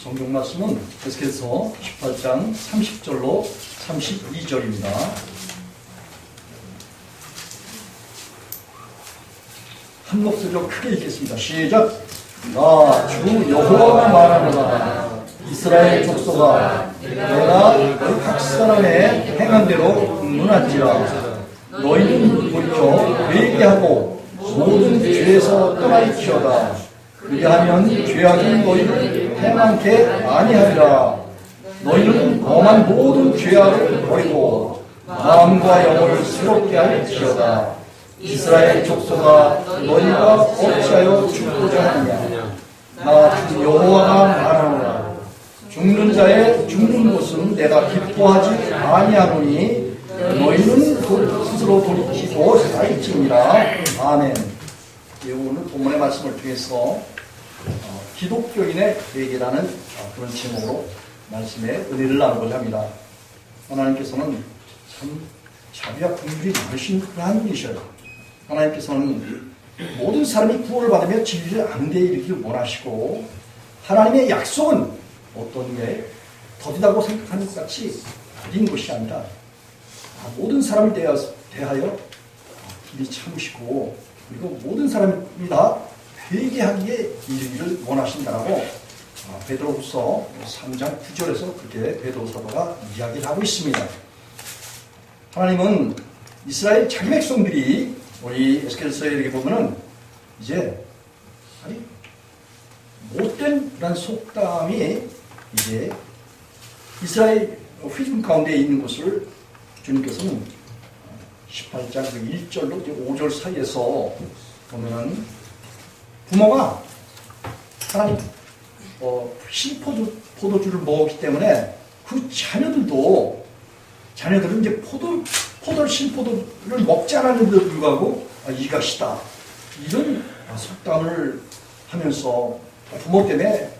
성경 말씀은 계속해서 18장 30절로 32절입니다. 한 목소리로 크게 읽겠습니다. 시작! 나 주 여호와가 말하노라. 이스라엘 족속아, 내가 너희 각 사람의 행한 대로 문하지라. 너희는 돌이켜 회개하고 모든 죄에서 떠나리키어다. 그리하면 죄악이 너희를 행하게 아니하리라. 너희는 범한 모든 죄악을 버리고 마음과 영혼을 새롭게 할지어다. 이스라엘 족속아, 너희가 어찌하여 죽고자 하느냐. 나 주 여호와가 말하노라. 죽는 자의 죽는 것은 내가 기뻐하지 아니하노니 너희는 스스로 돌이키고 살지니라. 아멘. 오늘 본문의 말씀을 통해서 기독교인의 회개라는 그런 제목으로 말씀의 은혜를 나누고자 합니다. 하나님께서는 참 자비와 긍휼이 많으신 그러한 분이셔요. 하나님께서는 모든 사람이 구원을 받으며 진리를 앙대에 이르기를 원하시고, 하나님의 약속은 어떤 게 더디다고 생각하는 것 같이 아닌 것이 아니라 모든 사람을 대하여 길이 참으시고, 그리고 모든 사람이 다 회개하기에 이르기를 원하신다라고 베드로후서 3장 9절에서 그렇게 베드로 사도가 이야기를 하고 있습니다. 하나님은 이스라엘 자기 백성들이 우리 에스겔서에 이렇게 보면은 이제 아니 못된 그런 속담이 이제 이스라엘 회중 가운데 있는 것을 주님께서는 18장 1절로 5절 사이에서 보면은 부모가 하나님 포도주를 먹었기 때문에 그 자녀들은 이제 신포도를 먹지 않았는데도 불구하고 이것이다, 이런 속담을 하면서 부모 때문에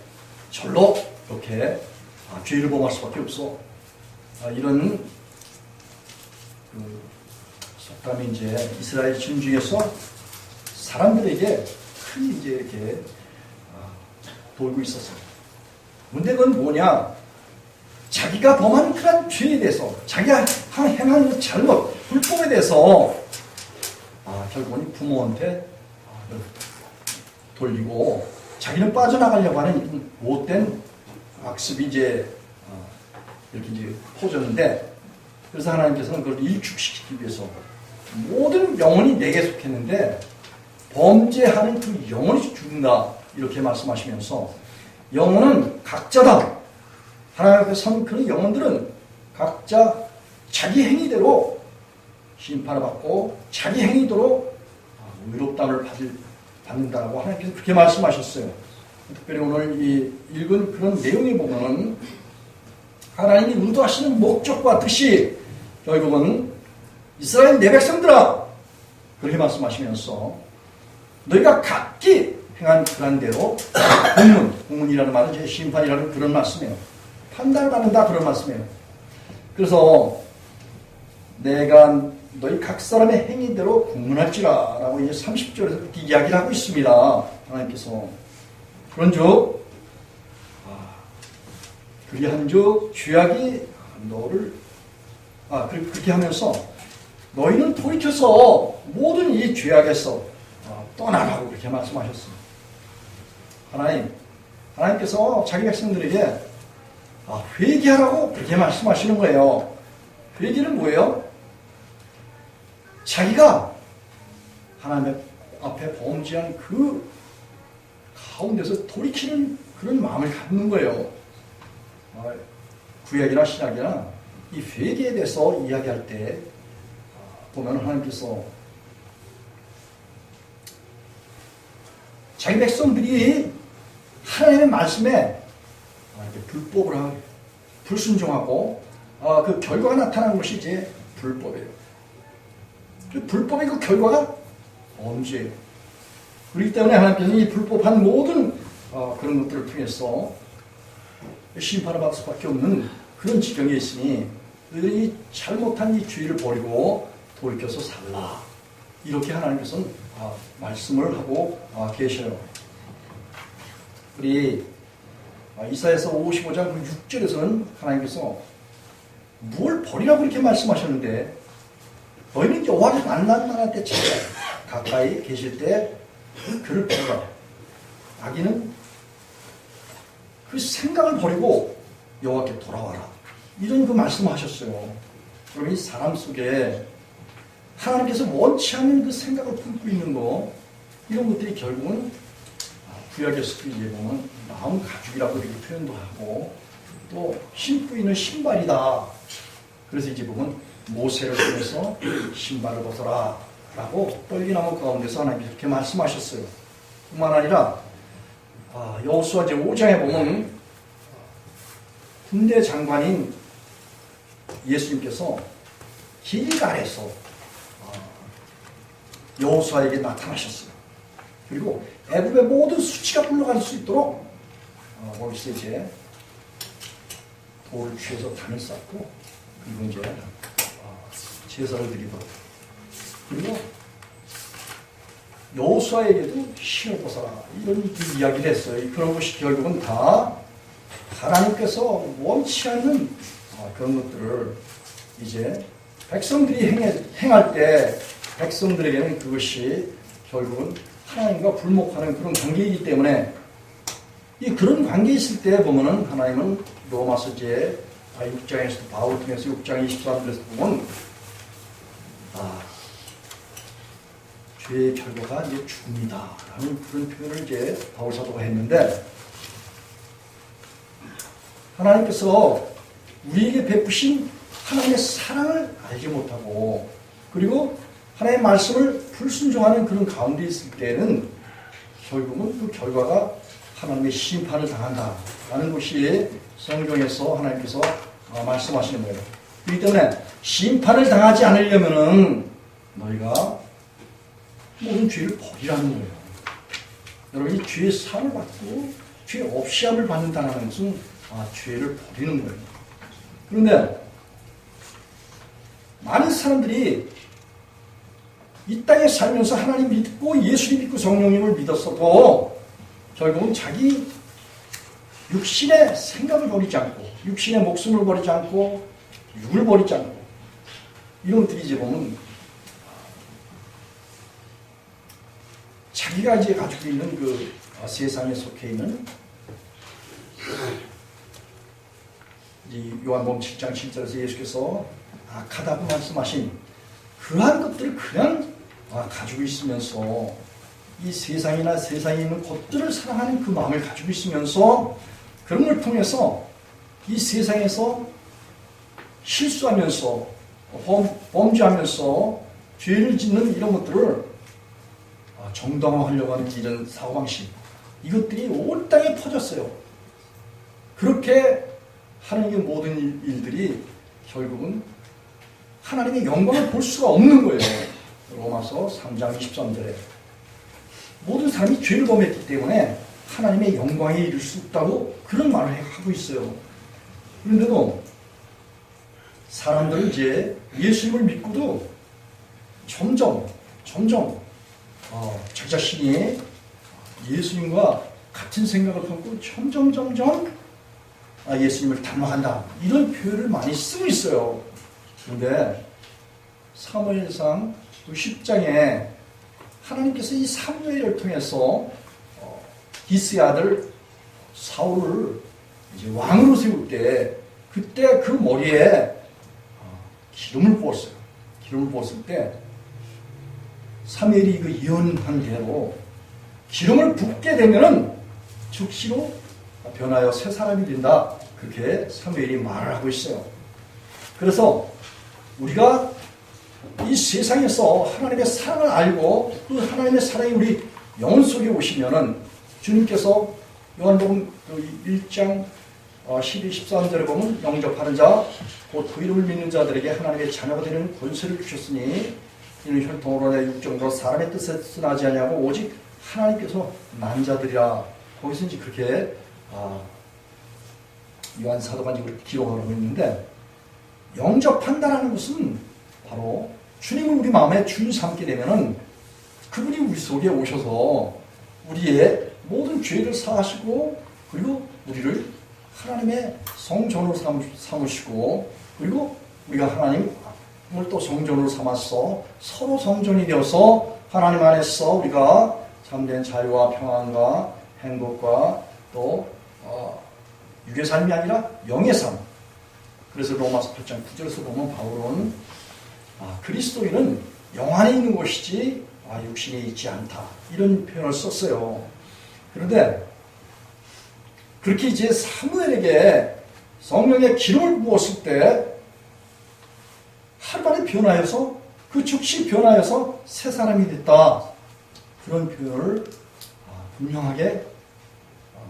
절로 이렇게 죄를 범할 수밖에 없어. 이런 속담이 이제 이스라엘 진 중에서 사람들에게 큰 이제 이렇게 돌고 있었어요. 근데 그건 뭐냐? 자기가 범한 그런 죄에 대해서, 자기가 행한 잘못, 불법에 대해서 결국은 부모한테 돌리고 자기는 빠져나가려고 하는 못된 악습이 이제 이렇게 이제 퍼졌는데, 그래서 하나님께서는 그걸 일축시키기 위해서 모든 영혼이 내게 속했는데 범죄하는 그 영혼이 죽는다, 이렇게 말씀하시면서 영혼은 각자다. 하나님 앞에 선 그런 영혼들은 각자 자기 행위대로 심판을 받고 자기 행위대로 의롭다함을 받는다고 하나님께서 그렇게 말씀하셨어요. 특별히 오늘 이 읽은 그런 내용에 보면 하나님이 의도하시는 목적과 뜻이 결국은 이스라엘 내 백성들아, 그렇게 말씀하시면서 너희가 각기 행한 그런 대로 공문이라는 말은 이제 심판이라는 그런 말씀이에요. 판단을 받는다, 그런 말씀이에요. 그래서 내가 너희 각 사람의 행위대로 공문할지라 라고 이제 30절에서 그렇게 이야기를 하고 있습니다. 하나님께서 그런즉 그리한즉 죄악이 너를 그렇게 하면서 너희는 돌이켜서 모든 이 죄악에서 떠나라고 그렇게 말씀하셨습니다. 하나님께서 자기 백성들에게 회개하라고 그렇게 말씀하시는 거예요. 회개는 뭐예요? 자기가 하나님 앞에 범죄한 그 가운데서 돌이키는 그런 마음을 갖는 거예요. 구약이나 신약이나 이 회개에 대해서 이야기할 때 보면 하나님께서 자기 백성들이 하나님의 말씀에 이렇게 불법을 하고 불순종하고 그 결과가 나타나는 것이 이제 불법이에요. 그 불법의 그 결과가 범죄예요. 그렇기 때문에 하나님께서는 이 불법한 모든 그런 것들을 통해서 심판을 받을 수밖에 없는 그런 지경에 있으니 너희들이 잘못한 이 죄를 버리고 돌이켜서 살라, 이렇게 하나님께서는 말씀을 하고 계셔요. 우리 이사야서 55장 6절에서는 하나님께서 뭘 버리라고 이렇게 말씀하셨는데, 너희는 여호와를 만날 때 가까이 계실 때 그를 버려라. 악인은 그 생각을 버리고 여호와께 돌아와라. 이런 그 말씀하셨어요. 그럼 이 사람 속에 하나님께서 원치 않는 그 생각을 품고 있는 거, 이런 것들이 결국은 구약에서도 이제 보면 마음 가죽이라고 이렇게 표현도 하고, 또 신고 있는 신발이다. 그래서 이제 보면 모세를 통해서 신발을 벗어라 라고 떨기나무 가운데서 하나님께서 이렇게 말씀하셨어요. 뿐만 아니라 여호수아 제 5장에 보면 군대 장관인 예수님께서 길갈에서 여호수아에게 나타나셨어요. 그리고 애굽의 모든 수치가 물러갈 수 있도록 거기서 이제 돌을 취해서 단을 쌓고, 그리고 이제 제사를 드리고, 그리고 여호수아에게도 신을 벗어라, 이런 그 이야기를 했어요. 그런 것이 결국은 다 하나님께서 원치 않는 그런 것들을 이제 백성들이 행할 때 백성들에게는 그것이 결국은 하나님과 불목하는 그런 관계이기 때문에, 이 그런 관계에 있을 때 보면은 하나님은 로마서 제 6장에서 바울 통해서 6장 23절에서 보면 죄의 결과가 이제 죽음이다 라는 그런 표현을 이제 바울 사도가 했는데, 하나님께서 우리에게 베푸신 하나님의 사랑을 알지 못하고, 그리고 하나님의 말씀을 불순종하는 그런 가운데 있을 때는 결국은 그 결과가 하나님의 심판을 당한다라는 것이 성경에서 하나님께서 말씀하시는 거예요. 그렇기 때문에 심판을 당하지 않으려면은 너희가 모든 죄를 버리라는 거예요. 여러분이 죄의 사함을 받고 죄 없이 함을 받는다는 것은 죄를 버리는 거예요. 그런데 많은 사람들이 이 땅에 살면서 하나님 믿고 예수님 믿고 성령님을 믿었어도 결국은 자기 육신의 생각을 버리지 않고, 육신의 목숨을 버리지 않고, 육을 버리지 않고, 이런 것들이 이제 보면 자기가 이제 가지고 있는 그 세상에 속해 있는 이 요한복음 7장 7절에서 예수께서 악하다고 말씀하신 그러한 것들을 그냥 가지고 있으면서, 이 세상이나 세상에 있는 것들을 사랑하는 그 마음을 가지고 있으면서, 그런 걸 통해서 이 세상에서 실수하면서 범죄하면서 죄를 짓는 이런 것들을 정당화하려고 하는 이런 사고방식, 이것들이 온 땅에 퍼졌어요. 그렇게 하는 이 모든 일들이 결국은 하나님의 영광을 볼 수가 없는 거예요. 로마서 3장 23절에 모든 사람이 죄를 범했기 때문에 하나님의 영광에 이를 수 없다고 그런 말을 하고 있어요. 그런데도 사람들은 이제 예수님을 믿고도 점점 자기 자신이 예수님과 같은 생각을 갖고 점점 예수님을 닮아간다, 이런 표현을 많이 쓰고 있어요. 그런데 사무엘상 10장에 하나님께서 이 사무엘을 통해서 기스의 아들 사울을 이제 왕으로 세울 때, 그때 그 머리에 기름을 부었어요. 기름을 부었을 때 사무엘이 그 예언한 대로 기름을 붓게 되면은 즉시로 변하여 새 사람이 된다, 그렇게 사무엘이 말을 하고 있어요. 그래서 우리가 이 세상에서 하나님의 사랑을 알고 그 하나님의 사랑이 우리 영혼 속에 오시면은, 주님께서 요한복음 1장 12, 13절에 보면 영접하는 자, 곧 그 이름을 믿는 자들에게 하나님의 자녀가 되는 권세를 주셨으니 이는 혈통으로 내 육정으로 사람의 뜻에 쓰나지 아니하고 오직 하나님께서 난 자들이라. 거기서 이제 그렇게 요한 사도가 이제 기록을 하고 있는데, 영접한다라는 것은 바로 주님을 우리 마음에 주인 삼게 되면은 그분이 우리 속에 오셔서 우리의 모든 죄를 사하시고 그리고 우리를 하나님의 성전으로 삼으시고, 그리고 우리가 하나님을 또 성전으로 삼아서 서로 성전이 되어서 하나님 안에서 우리가 참된 자유와 평안과 행복과 또 육의 삶이 아니라 영의 삶. 그래서 로마서 8장 9절에서 보면 바울은 그리스도인은 영 안에 있는 것이지 육신에 있지 않다, 이런 표현을 썼어요. 그런데 그렇게 이제 사무엘에게 성령의 기름을 부었을 때 하루만에 변화해서, 그 즉시 변화해서 새 사람이 됐다, 그런 표현을 분명하게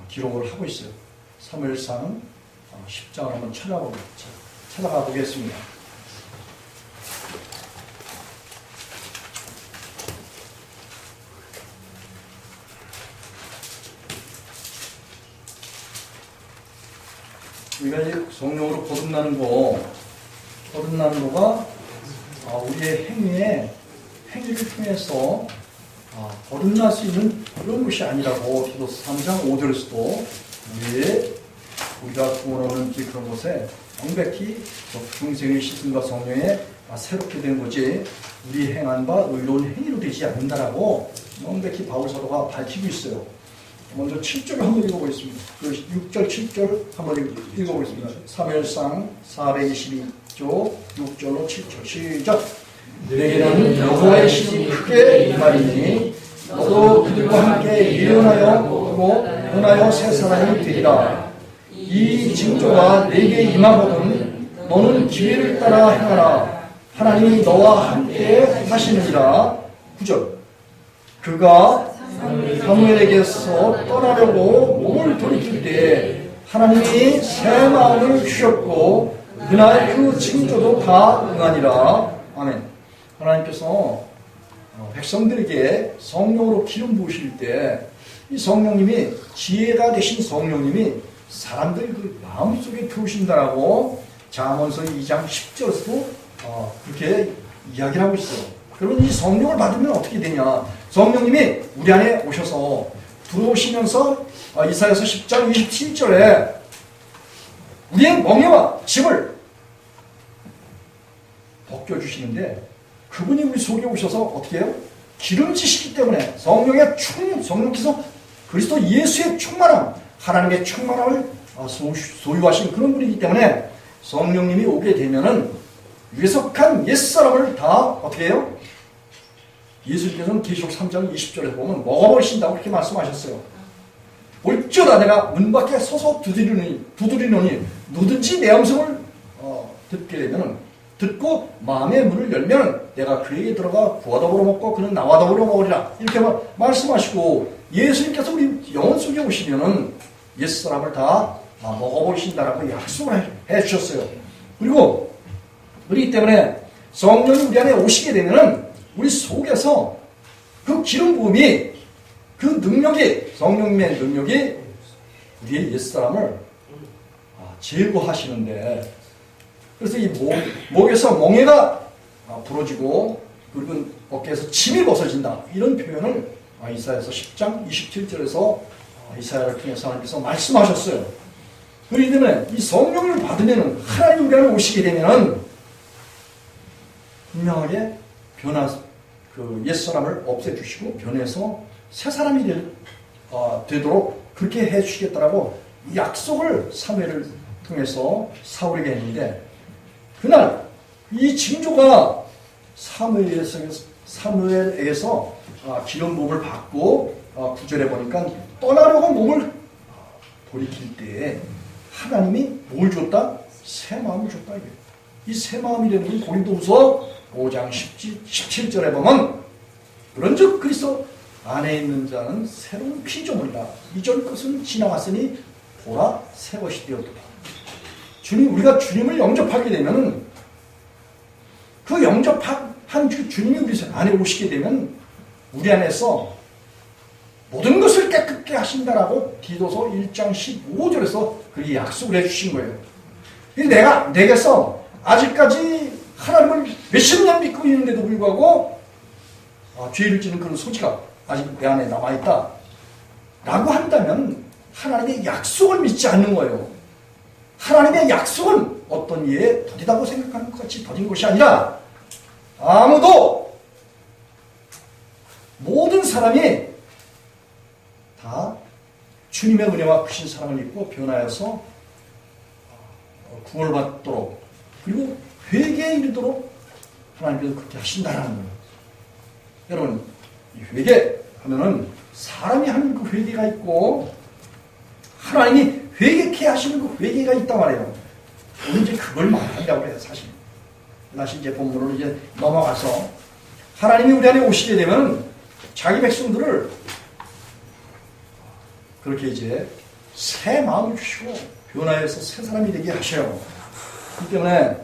기록을 하고 있어요. 사무엘상 10장을 한번 찾아가 보겠습니다. 우리가 이제 성령으로 거듭나는 거가 우리의 행위를 통해서 거듭날 수 있는 그런 것이 아니라고 디도서 3장 5절에서도 우리가 구원 얻는 그런 것에 명백히 중생의 씻음과 성령에 새롭게 된 거지 우리 행한 바 의로운 행위로 되지 않는다라고 명백히 바울 사도가 밝히고 있어요. 먼저 7절을 한번 읽어보겠습니다. 그 6절, 7절 한번 읽어보겠습니다. 사무엘상 422조 6절로 7절 시작. 너에게는 여호와의 신이 크게 임하리니 너도 그들과 함께 예언하여 보고 변하여 새 사람이 되리라. 이 징조가 내게 임하거든 너는 기회를 따라 행하라. 하나님이 너와 함께 하시느니라. 9절. 그가 사무엘에게서 떠나려고 몸을 돌이킬 때 하나님이 새 마음을 주셨고 그날 그 징조도 다 응하니라. 아멘. 하나님께서 백성들에게 성령으로 기름 부으실 때 이 성령님이, 지혜가 되신 성령님이 사람들 그 마음속에 들어오신다라고 잠언서 2장 10절에서도 그렇게 이야기를 하고 있어요. 그러면 이 성령을 받으면 어떻게 되냐? 성령님이 우리 안에 오셔서 들어오시면서 이사야서 10장 27절에 우리의 멍에와 짐을 벗겨주시는데, 그분이 우리 속에 오셔서 어떻게 해요? 기름지시기 때문에 성령께서 그리스도 예수의 충만함, 하나님의 충만함을 소유하신 그런 분이기 때문에 성령님이 오게 되면은 유해석한 옛사람을 다 어떻게 해요? 예수님께서는 계시록 3장 20절에 보면 먹어버리신다고 그렇게 말씀하셨어요. 올지어다 내가 문 밖에 서서 두드리노니 누든지 내 음성을 듣게 되면은, 듣고 마음의 문을 열면 내가 그에게 들어가 구와 더불어 먹고 그는 나와 더불어 먹으리라, 이렇게 말씀하시고, 예수님께서 우리 영혼 속에 오시면은 옛사람을 다 먹어버리신다라고 약속을 해주셨어요. 그리고 그렇기 때문에 성령이 우리 안에 오시게 되면은 우리 속에서 그 기름 부음이, 그 능력이, 성령님의 능력이 우리의 옛사람을 제거하시는데, 그래서 이 목에서 멍에가 부러지고 그리고 어깨에서 짐이 벗어진다, 이런 표현을 이사야서 10장 27절에서 이사야를 통해서 하나님께서 말씀하셨어요. 그렇기 때문에 이 성령을 받으면, 하나님 우리 안에 오시게 되면은 분명하게 그 옛사람을 없애주시고 변해서 새 사람이 되도록 그렇게 해주시겠다라고 약속을 사무엘을 통해서 사울에게 했는데, 그날 이 징조가 사무엘에게서 기름 부음을 받고 9절에 보니까 떠나려고 몸을 돌이킬 때 하나님이 뭘 줬다? 새 마음을 줬다. 이 새 마음이라는 게 고린도후서 5장 17절에 보면 그런즉 그리스도 안에 있는 자는 새로운 피조물이라. 이전 것은 지나갔으니 보라 새 것이 되었도다. 우리가 주님을 영접하게 되면, 그 영접한 주님이 우리 안에 오시게 되면 우리 안에서 모든 것을 깨끗게 하신다라고 디도서 1장 15절에서 그렇게 약속을 해주신 거예요. 내게서 아직까지 하나님을 몇십 년 믿고 있는데도 불구하고 죄를 지는 그런 소지가 아직 내 안에 남아있다 라고 한다면, 하나님의 약속을 믿지 않는 거예요. 하나님의 약속은 어떤 이에 더디다고 생각하는 것 같이 더딘 것이 아니라 아무도 모든 사람이 다 주님의 은혜와 크신 사랑을 입고 변하여서 구원을 받도록 그리고 회개에 이르도록 하나님께서 그렇게 하신다는 거예요. 여러분, 이 회개하면은 사람이 하는 그 회개가 있고 하나님이 회개케 하시는 그 회개가 있단 말이에요. 우리 이제 그걸 말한다고 그래요, 사실. 다시 이제 본문으로 이제 넘어가서 하나님이 우리 안에 오시게 되면 자기 백성들을 그렇게 이제 새 마음을 주시고 변화해서 새 사람이 되게 하셔요. 그렇기 때문에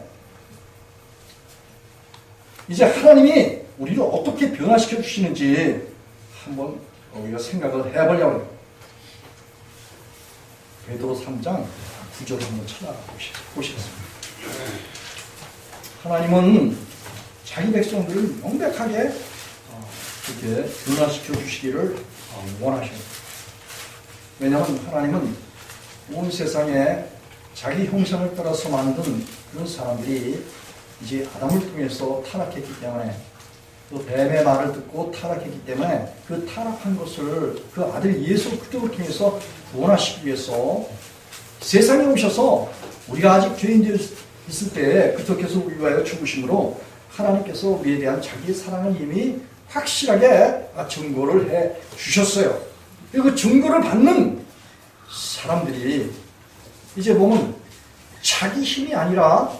이제 하나님이 우리를 어떻게 변화시켜 주시는지 한번 우리가 생각을 해보려고 해요. 베드로 3장 9절을 한번 찾아보시겠습니다. 하나님은 자기 백성들을 명백하게 이렇게 변화시켜 주시기를 원하셔요. 왜냐하면 하나님은 온 세상에 자기 형상을 따라서 만든 그런 사람들이 이제 아담을 통해서 타락했기 때문에 또 뱀의 말을 듣고 타락했기 때문에 그 타락한 것을 그 아들 예수 그리스도를 통해서 구원하시기 위해서 세상에 오셔서 우리가 아직 죄인되어 있을 때 그토께서 우리 위하여 죽으심으로 하나님께서 우리에 대한 자기의 사랑을 이미 확실하게 증거를 해 주셨어요. 그 증거를 받는 사람들이 이제 보면 자기 힘이 아니라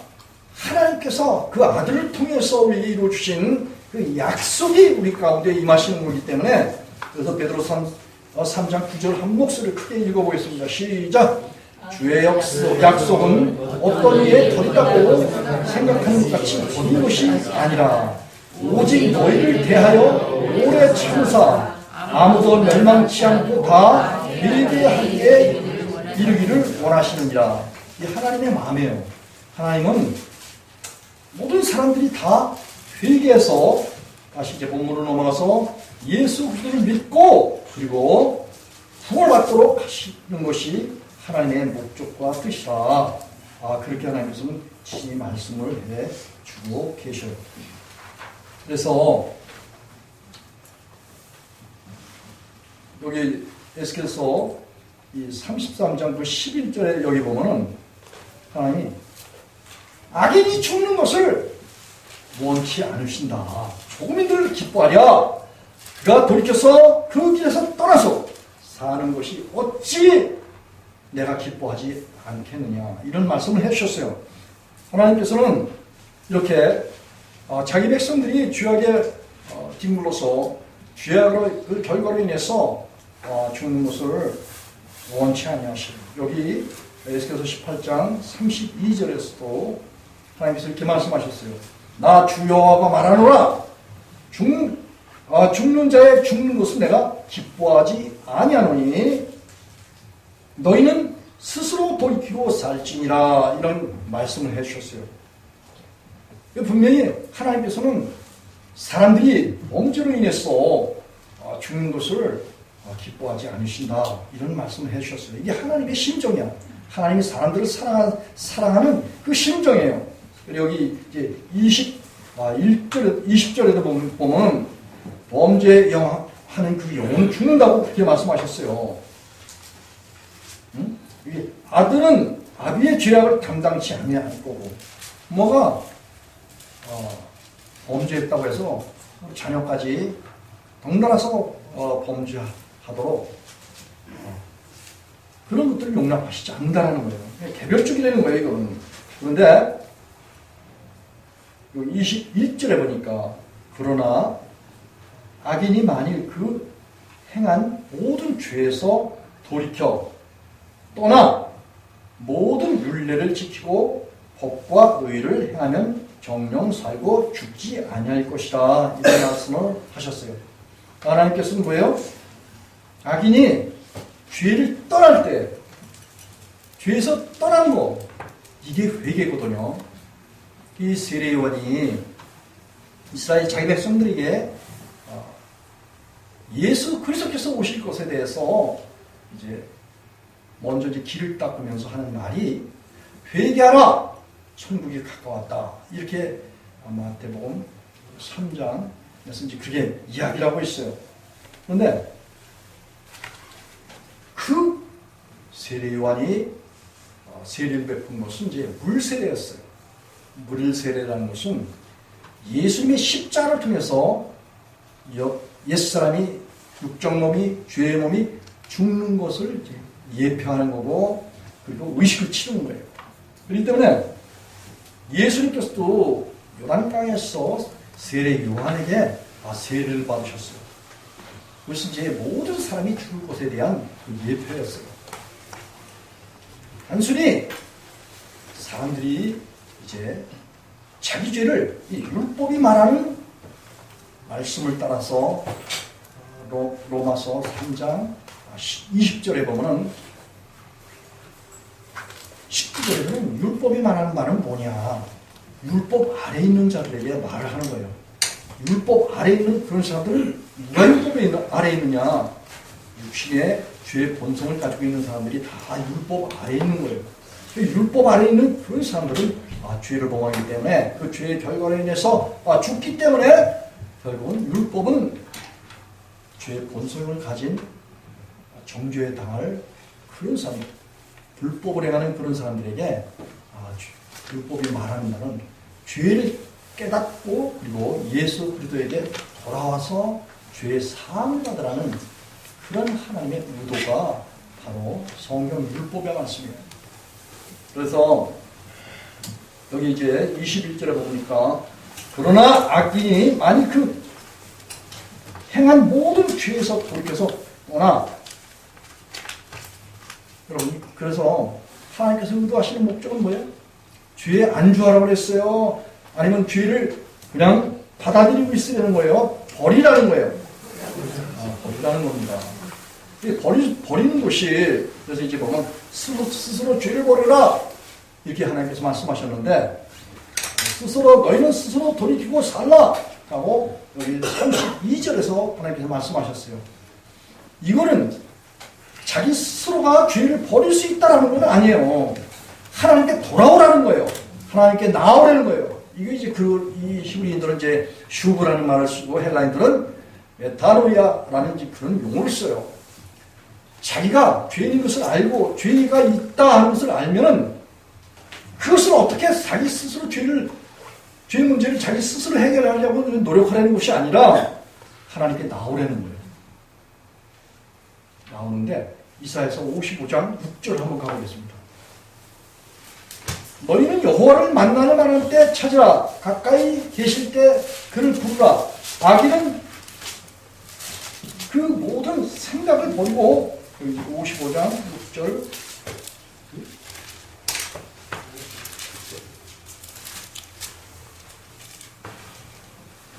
하나님께서 그 아들을 통해서 우리에게 이루어주신 그 약속이 우리 가운데 임하시는 거기 때문에 그래서 베드로 3장 9절 한 목소리를 크게 읽어보겠습니다. 시작! 주의 약속은 어떤 이에 더디다고 생각하는 것 같이 더딘 것이 아니라 오직 너희를 대하여 오래 참사 아무도 멸망치 않고 다 회개하기에 이르기를 원하시느니라. 이 하나님의 마음이에요. 하나님은 모든 사람들이 다 회개해서 다시 이제 본문으로 넘어가서 예수 그리스도를 믿고 그리고 구원받도록 하시는 것이 하나님의 목적과 뜻이라. 그렇게 하나님께서는 친히 말씀을 해주고 계셔요. 그래서 여기 에스겔서 이 33장 그 11절에 여기 보면은 하나님이 악인이 죽는 것을 원치 않으신다. 조금인들 기뻐하랴. 그가 돌이켜서 그 길에서 떠나서 사는 것이 어찌 내가 기뻐하지 않겠느냐. 이런 말씀을 해주셨어요. 하나님께서는 이렇게 자기 백성들이 죄악에 뒹굴러서 죄악의 그 결과로 인해서 죽는 것을 원치 아니하시고 여기 에스겔서 18장 32절에서도 하나님께서 이렇게 말씀하셨어요. 나 주 여호와가 말하노라. 죽는 자의 죽는 것을 내가 기뻐하지 아니하노니 너희는 스스로 돌이키고 살지니라. 이런 말씀을 해주셨어요. 분명히 하나님께서는 사람들이 범죄로 인해서 죽는 것을 기뻐하지 않으신다. 이런 말씀을 해주셨어요. 이게 하나님의 심정이야. 하나님이 사람들을 사랑하는 그 심정이에요. 여기 이제 20절에도 보면 범죄에 하는 그 영혼은 죽는다고 그렇게 말씀하셨어요. 이게 아들은 아비의 죄악을 담당치 아니할 거고 뭐가 범죄했다고 해서 자녀까지 덩달아서 범죄하도록 그런 것들을 용납하시지 않는다는 거예요. 개별적이라는 거예요, 이거는. 그런데 21절에 보니까 그러나 악인이 만일 그 행한 모든 죄에서 돌이켜 떠나 모든 율례를 지키고 법과 의를 행하면 정령 살고 죽지 아니할 것이다. 이런 말씀을 하셨어요. 하나님께서는 뭐예요? 악인이 죄를 떠날 때 죄에서 떠난 거 이게 회개거든요. 이 세례요한이 이스라엘 자기 백성들에게 예수 그리스도께서 오실 것에 대해서 이제 먼저 이제 길을 닦으면서 하는 말이 회개하라! 천국이 가까웠다. 이렇게 마태복음 3장에서 이제 그게 이야기를 하고 있어요. 그런데 그 세례 요한이 세례를 베푼 것은 이제 물세례였어요. 물세례라는 것은 예수님의 십자가를 통해서 옛사람이 육정몸이 죄의 몸이 죽는 것을 예표하는 거고 그리고 의식을 치르는 거예요. 그렇기 때문에 예수님께서도 요단강에서 세례 요한에게 세례를 받으셨어요. 그것이 이제 모든 사람이 죽을 것에 대한 그 예표였어요. 단순히 사람들이 이제 자기 죄를 이 율법이 말하는 말씀을 따라서 로마서 3장 20절에 보면은 19절에는 율법이 말하는 말은 뭐냐? 율법 아래 있는 자들에게 말을 하는 거예요. 율법 아래 있는 그런 사람들은 누가 율법 아래 있느냐? 육신의 죄의 본성을 가지고 있는 사람들이 다 율법 아래 있는 거예요. 율법 아래 있는 그런 사람들은 죄를 범하기 때문에 그 죄의 결과로 인해서 죽기 때문에 결국은 율법은 죄의 본성을 가진 정죄에 당할 그런 사람, 불법을 행하는 그런 사람들에게 율법이 말하는 말은 죄를 깨닫고 그리고 예수 그리스도에게 돌아와서 죄의 사함을 받으라는 그런 하나님의 의도가 바로 성경 율법의 말씀이에요. 그래서 여기 이제 21절에 보니까 그러나 악인이 만일 그 행한 모든 죄에서 돌이켜서 떠나 여러분 그래서 하나님께서 의도하시는 목적은 뭐예요? 죄에 안주하라고 그랬어요? 아니면 죄를 그냥 받아들이고 있으려는 거예요? 버리라는 거예요? 버리라는 겁니다. 버리는 것이 그래서 이제 보면 스스로 죄를 버려라 이렇게 하나님께서 말씀하셨는데 너희는 스스로 돌이키고 살라 라고 여기 32절에서 하나님께서 말씀하셨어요. 이거는 자기 스스로가 죄를 버릴 수 있다는 건 아니에요. 하나님께 돌아오라는 거예요. 하나님께 나오라는 거예요. 이게 이제 이 히브리인들은 이제 슈브라는 말을 쓰고 헬라인들은 메타노이아라는 이제 그런 용어를 써요. 자기가 죄인 것을 알고 죄가 있다 하는 것을 알면은 그것을 어떻게 자기 스스로 죄 문제를 자기 스스로 해결하려고 노력하려는 것이 아니라 하나님께 나오라는 거예요. 나오는데 이사야서 55장 6절 한번 가보겠습니다. 너희는 여호와를 만나는 때 찾으라. 가까이 계실 때 그를 부르라. 악인은 그 모든 생각을 버리고 55장 6절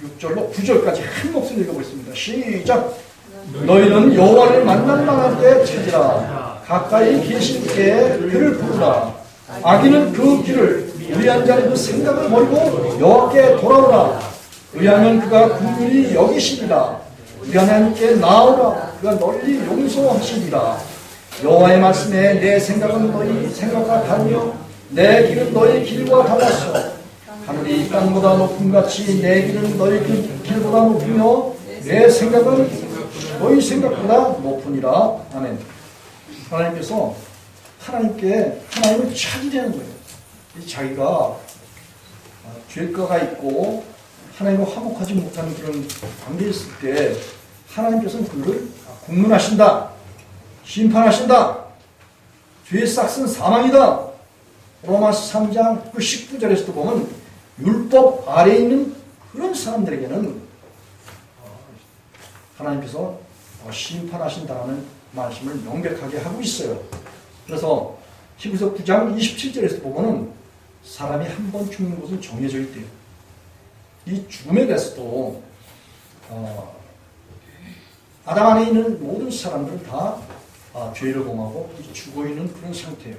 6절로 9절까지 한 목소리 읽어보겠습니다. 시작! 너희는 여호와를 만날 때 찾으라. 가까이 계실 때 그를 부르라. 악인은 그 길을 의한 자는 그 생각을 버리고 여호와께 돌아오라. 의하면 그가 긍휼히 여기시리라. 의한 하나님께 나오라. 그가 널리 용서하시리라. 여호와의 말씀에 내 생각은 너희 생각과 다르며 내 길은 너희 길과 달랐어. 하늘이 땅보다 높음 같이 내 길은 너희 길보다 높으며 내 생각은 너희 생각보다 높으니라. 아멘. 하나님께서 하나님을 찾으려는 거예요. 자기가 죄가가 있고 하나님과 화목하지 못하는 그런 관계에 있을 때 하나님께서는 그를 국문하신다. 심판하신다. 죄의 싹은 사망이다. 로마서 3장 그 19절에서도 보면 율법 아래에 있는 그런 사람들에게는 하나님께서 심판하신다는 말씀을 명백하게 하고 있어요. 그래서 히브리서 9장 27절에서 보면은 사람이 한 번 죽는 것은 정해져 있대요. 이 죽음에 대해서도 아담 안에 있는 모든 사람들은 다 죄를 범하고 죽어있는 그런 상태예요.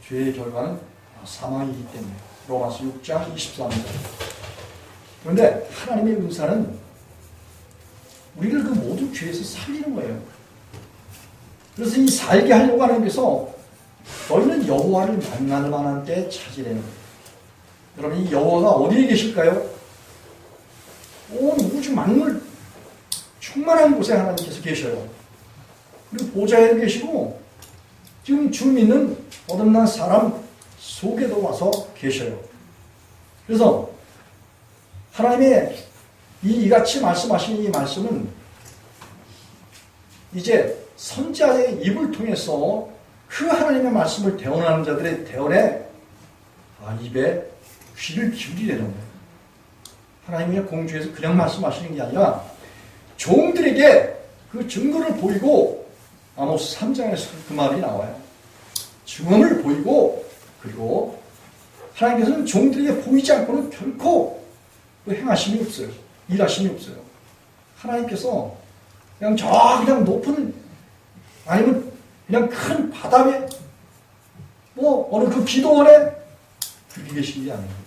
죄의 결과는 사망이기 때문에 로마서 6장 23절. 그런데 하나님의 은사는 우리를 그 모든 죄에서 살리는 거예요. 그래서 이 살게 하려고 하나님께서 너희는 여호와를 만날 만한 때 찾으려는 거예요. 여러분, 이 여호와가 어디에 계실까요? 온 우주 만물 충만한 곳에 하나님께서 계셔요. 그리고 보좌에도 계시고 지금 주 믿는 거듭난 사람 속에도 와서 계셔요. 그래서 하나님의 이같이 말씀하신 이 말씀은 이제 선지자의 입을 통해서 그 하나님의 말씀을 대언하는 자들의 대언에 입에 귀를 기울이려는 거예요. 하나님의 공주에서 그냥 말씀하시는 게 아니라 종들에게 그 증거를 보이고, 아모스 3장에서 그 말이 나와요. 증언을 보이고, 그리고 하나님께서는 종들에게 보이지 않고는 결코 행하심이 없어요. 일하심이 없어요. 하나님께서 그냥 높은, 아니면 그냥 큰 바다에 어느 그 기도원에 그렇게 계신 게 아니에요.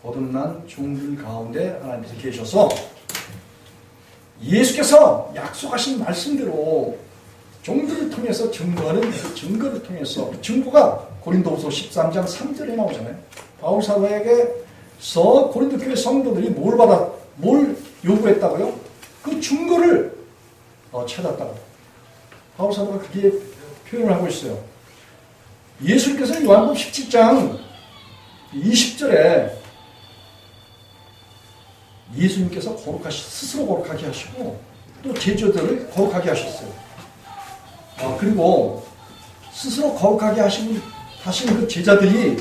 거듭난 종들 가운데 하나님께서 계셔서 예수께서 약속하신 말씀대로 종들을 통해서 증거하는 그 증거를 통해서, 증거가 고린도후서 13장 3절에 나오잖아요. 바울 사도에게서 고린도 교회 성도들이 뭘 요구했다고요? 그 증거를 찾았다고. 바울 사도가 그렇게 표현을 하고 있어요. 예수님께서 요한복음 17장 20절에 예수님께서 스스로 거룩하게 하시고 또 제자들을 거룩하게 하셨어요. 그리고 스스로 거룩하게 하신 그 제자들이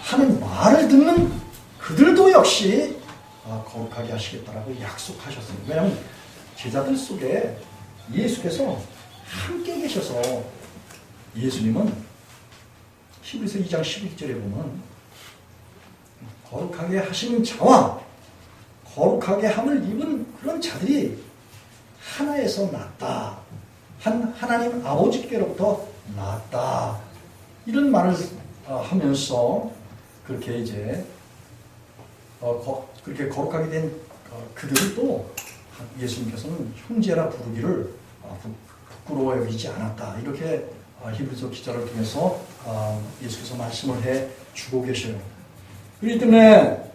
하는 말을 듣는 그들도 역시 거룩하게 하시겠다라고 약속하셨어요. 왜냐하면 제자들 속에 예수께서 함께 계셔서, 예수님은 히브리서 2장 11절에 보면 거룩하게 하시는 자와 거룩하게 함을 입은 그런 자들이 하나에서 났다. 하나님 아버지께로부터 났다. 이런 말을 하면서 그렇게 이제 그렇게 거룩하게 된 그들을 또 예수님께서는 형제라 부르기를 부끄러워 여기지 않았다. 이렇게 히브리서 기자를 통해서 예수께서 말씀을 해 주고 계셔요. 그렇기 때문에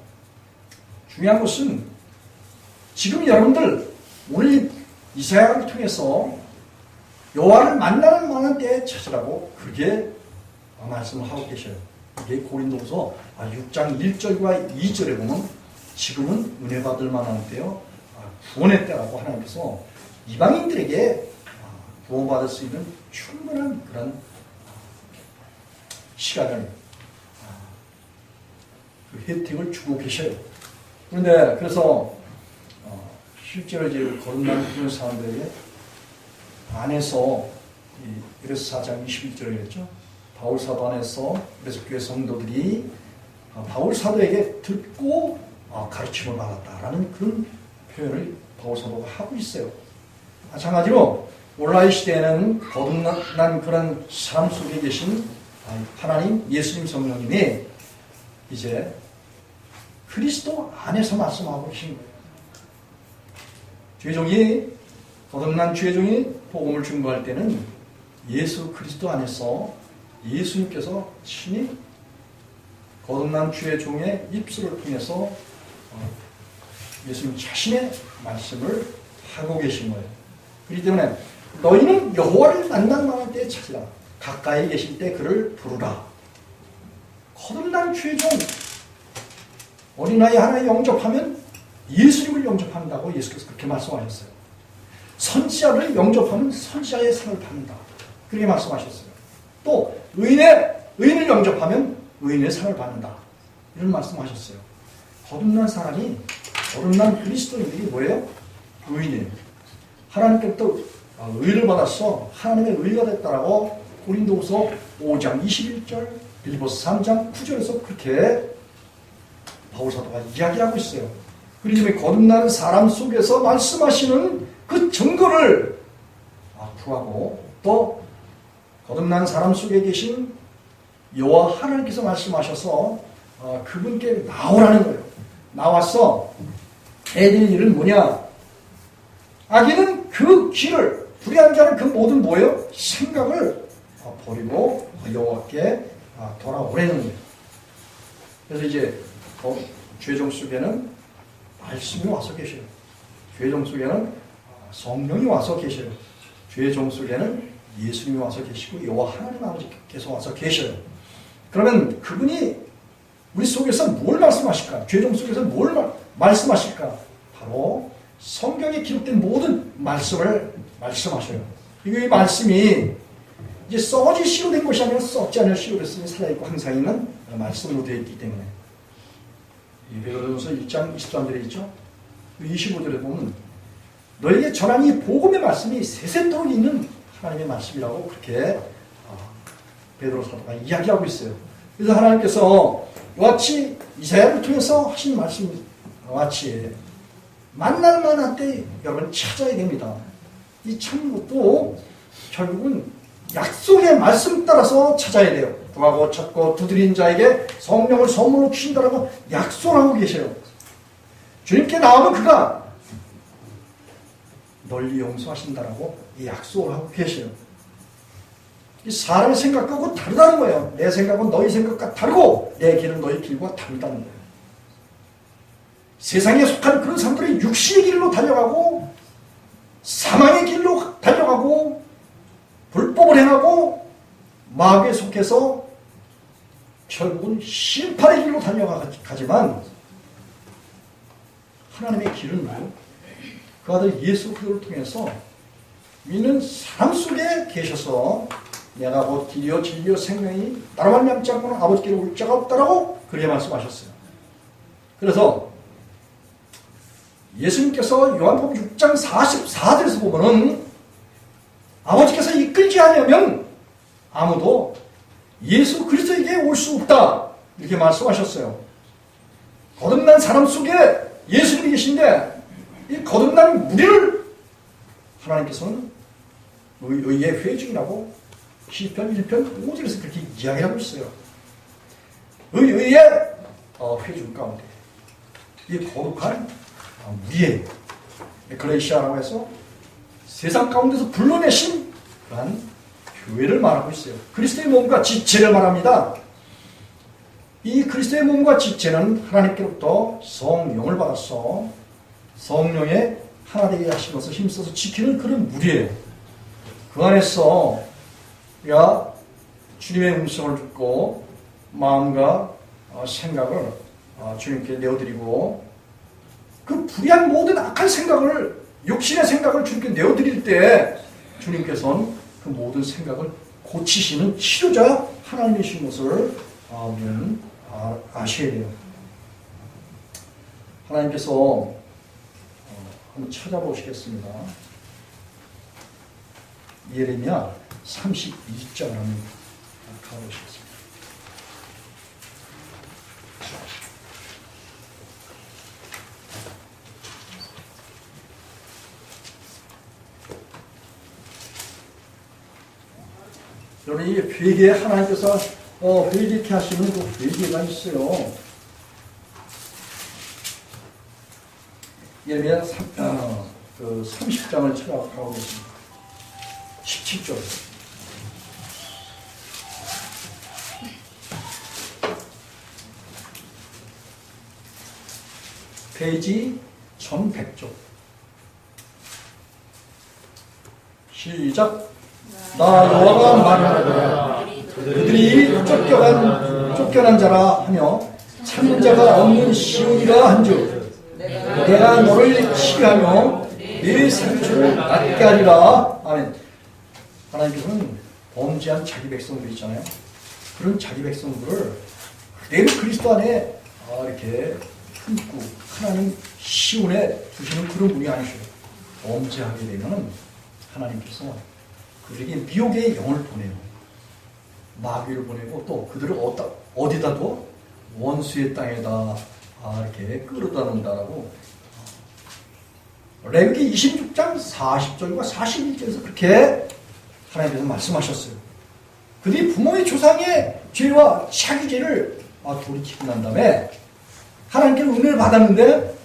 중요한 것은 지금 여러분들 오늘 이사야를 통해서 여호와를 만나는 만한 때에 찾으라고 그렇게 말씀을 하고 계셔요. 이게 고린도후서 6장 1절과 2절에 보면 지금은 은혜 받을 만한 때요, 구원의 때라고 하나님께서 이방인들에게 구원받을 수 있는 충분한 그런 시간을, 그 혜택을 주고 계셔요. 그런데 그래서 실제로 이제 거듭난 그런 사람들에게 안에서 에베소 4장 21절에 그랬죠. 바울 사도 안에서 에베소 교회 성도들이 바울 사도에게 듣고 가르침을 받았다라는 그런 표현을 바울 사도가 하고 있어요. 마찬가지로 온라인 시대에는 거듭난 그런 사람 속에 계신 하나님, 예수님 성령님이 이제 그리스도 안에서 말씀하고 계신 거예요. 죄종이, 거듭난 죄종이 복음을 증거할 때는 예수 그리스도 안에서 예수님께서 친히 거듭난 죄종의 입술을 통해서 예수님 자신의 말씀을 하고 계신 거예요. 그렇기 때문에 너희는 여호와를 만날 만한 때에 찾으라. 가까이 계실 때 그를 부르라. 거듭난 죄종, 어린아이 하나 영접하면 예수님을 영접한다고 예수께서 그렇게 말씀하셨어요. 선지자를 영접하면 선지자의 상을 받는다. 그렇게 말씀하셨어요. 또 의인을 영접하면 의인의 상을 받는다. 이런 말씀하셨어요. 거듭난 사람이, 거듭난 그리스도인들이 뭐예요? 의인이에요. 하나님께부터 의를 받았어. 하나님의 의가 됐다라고 고린도후서 5장 21절, 빌립보서 3장 9절에서 그렇게 바울 사도가 이야기하고 있어요. 그러기 때문에 거듭나는 사람 속에서 말씀하시는 그 증거를 구하고, 또 거듭난 사람 속에 계신 여호와 하나님께서 말씀하셔서 그분께 나오라는 거예요. 나와서 해야 될 일은 뭐냐? 악인은 그 길을 불의한 자는 그 모든 뭐예요? 생각을 버리고 여호와께 돌아오라는 거예요. 그래서 이제 죄종 속에는 말씀이 와서 계셔요. 죄종 속에는 성령이 와서 계셔요. 죄종 속에는 예수님이 와서 계시고 여호와 하나님 아버지께서 와서 계셔요. 그러면 그분이 우리 속에서 뭘 말씀하실까? 죄종 속에서 뭘 말씀하실까? 바로 성경에 기록된 모든 말씀을 말씀하셔요. 이 말씀이 이제 썩어질 시로 된 것이 아니라 썩지 않을 시로 됐으니 살아있고 항상 있는 말씀으로 되어 있기 때문에. 베드로전서 1장 23절에 있죠. 25절에 보면 너에게 전한 이 복음의 말씀이 세세토록 있는 하나님의 말씀이라고 그렇게 베드로 사도가 이야기하고 있어요. 그래서 하나님께서 이와 같이 이사야를 통해서 하신 말씀과 같이 만날 만한 때 여러분 찾아야 됩니다. 이 찾는 것도 결국은 약속의 말씀 따라서 찾아야 돼요. 구하고 찾고 두드린 자에게 성령을 선물로 주신다라고 약속하고 계셔요. 주님께 나오면 그가 널리 용서하신다라고 이 약속을 하고 계셔요. 이 사람의 생각하고 다르다는 거예요. 내 생각은 너희 생각과 다르고 내 길은 너희 길과 다르다는 거예요. 세상에 속한 그런 사람들이 육신의 길로 달려가고 사망의 길로 달려가고 불법을 행하고 마귀에 속해서 결국은 심판의 길로 달려가지만 하나님의 길은 그 아들 예수 그리스도를 통해서 믿는 사람 속에 계셔서 내가 곧 길이요 진리요 생명이 나로 말미암지 않고는 아버지께로 올 자가 없다라고 그렇게 말씀하셨어요. 그래서 예수님께서 요한복음 6장 44절에서 보면은 아버지께서 이끌지 않으면 아무도 예수 그리스도에게 올 수 없다 이렇게 말씀하셨어요. 거듭난 사람 속에 예수님이 계신데 이 거듭난 무리를 하나님께서는 의의 회중이라고 시편 1편 5절에서 그렇게 이야기하고 있어요. 의의 회중 가운데 이 거룩한 무리예요. 에클레시아라고 해서 세상 가운데서 불러내신 그런 교회를 말하고 있어요. 그리스도의 몸과 지체를 말합니다. 이 그리스도의 몸과 지체는 하나님께로부터 성령을 받아서 성령의 하나 되게 하신 것을 힘써서 지키는 그런 무리예요. 그 안에서 우리가 주님의 음성을 듣고 마음과 생각을 주님께 내어드리고 그 불의한 모든 악한 생각을 육신의 생각을 주님께 내어드릴 때 주님께서는 그 모든 생각을 고치시는 치료자 하나님이신 것을 우리는 아셔야 돼요. 하나님께서 한번 찾아보시겠습니다. 예레미야 32장을 한번 가보시겠습니다. 여러분, 이 회개에 하나님께서 회개케 하시는 그 회개가 있어요. 예레미야 30장을 찾아가고 계십니다. 17절. 페이지 1100쪽. 시작. 나 여호와가 말하노라. 그들이 쫓겨난 자라 하며 찾는 자가 없는 시온이라 한즉 내가 너를 치유하며 네 상처를 낫게 하리라. 아멘. 하나님께서는 범죄한 자기 백성들 있잖아요. 그런 자기 백성들을 그대로 그리스도 안에 이렇게 품고 하나님 시온에 두시는 그런 분이 아니셔요. 범죄하게 되면 하나님께서 그들에게 미혹의 영을 보내요. 마귀를 보내고 또 그들을 어디다 둬? 원수의 땅에다 이렇게 끌어다 놓는다라고 레위기 26장 40절과 41절에서 그렇게 하나님께서 말씀하셨어요. 그들이 부모의 조상의 죄와 자기 죄를 돌이키고 난 다음에 하나님께 은혜를 받았는데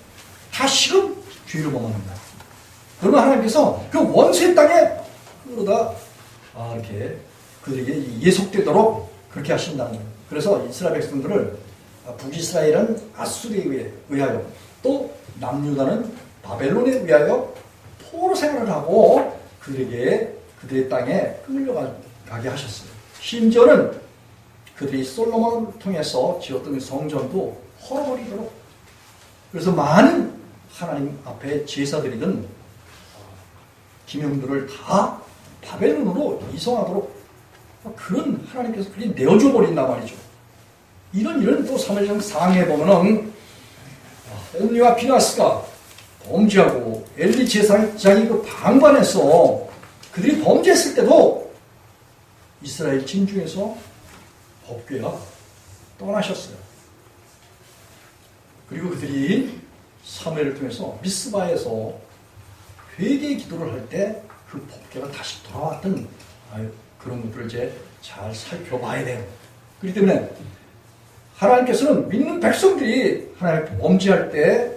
다시금 죄를 범하는 거야. 그러면 하나님께서 그 원수의 땅에 끌어다 이렇게 그들에게 예속되도록 그렇게 하신다는 거예요. 그래서 이스라엘 백성들을 북이스라엘은 아수르에 의하여 또 남유다는 바벨론에 의하여 포로 생활을 하고 그들의 땅에 끌려가게 하셨어요. 심지어는 그들이 솔로몬을 통해서 지었던 성전도 헐어버리도록, 그래서 많은 하나님 앞에 제사드리던 기명들을 다 바벨론으로 이송하도록 그런 하나님께서 그렇게 내어줘 버린단 말이죠. 이런 또 사무엘상 4장에 보면은 옴니와 비나스가 범죄하고 엘리 제사장이 그 방관해서 그들이 범죄했을 때도 이스라엘 진중에서 법궤가 떠나셨어요. 그리고 그들이 사무엘을 통해서 미스바에서 회개의 기도를 할 때 그 법궤가 다시 돌아왔던 그런 것들을 이제 잘 살펴봐야 돼요. 그렇기 때문에 하나님께서는 믿는 백성들이 하나님 범죄할 때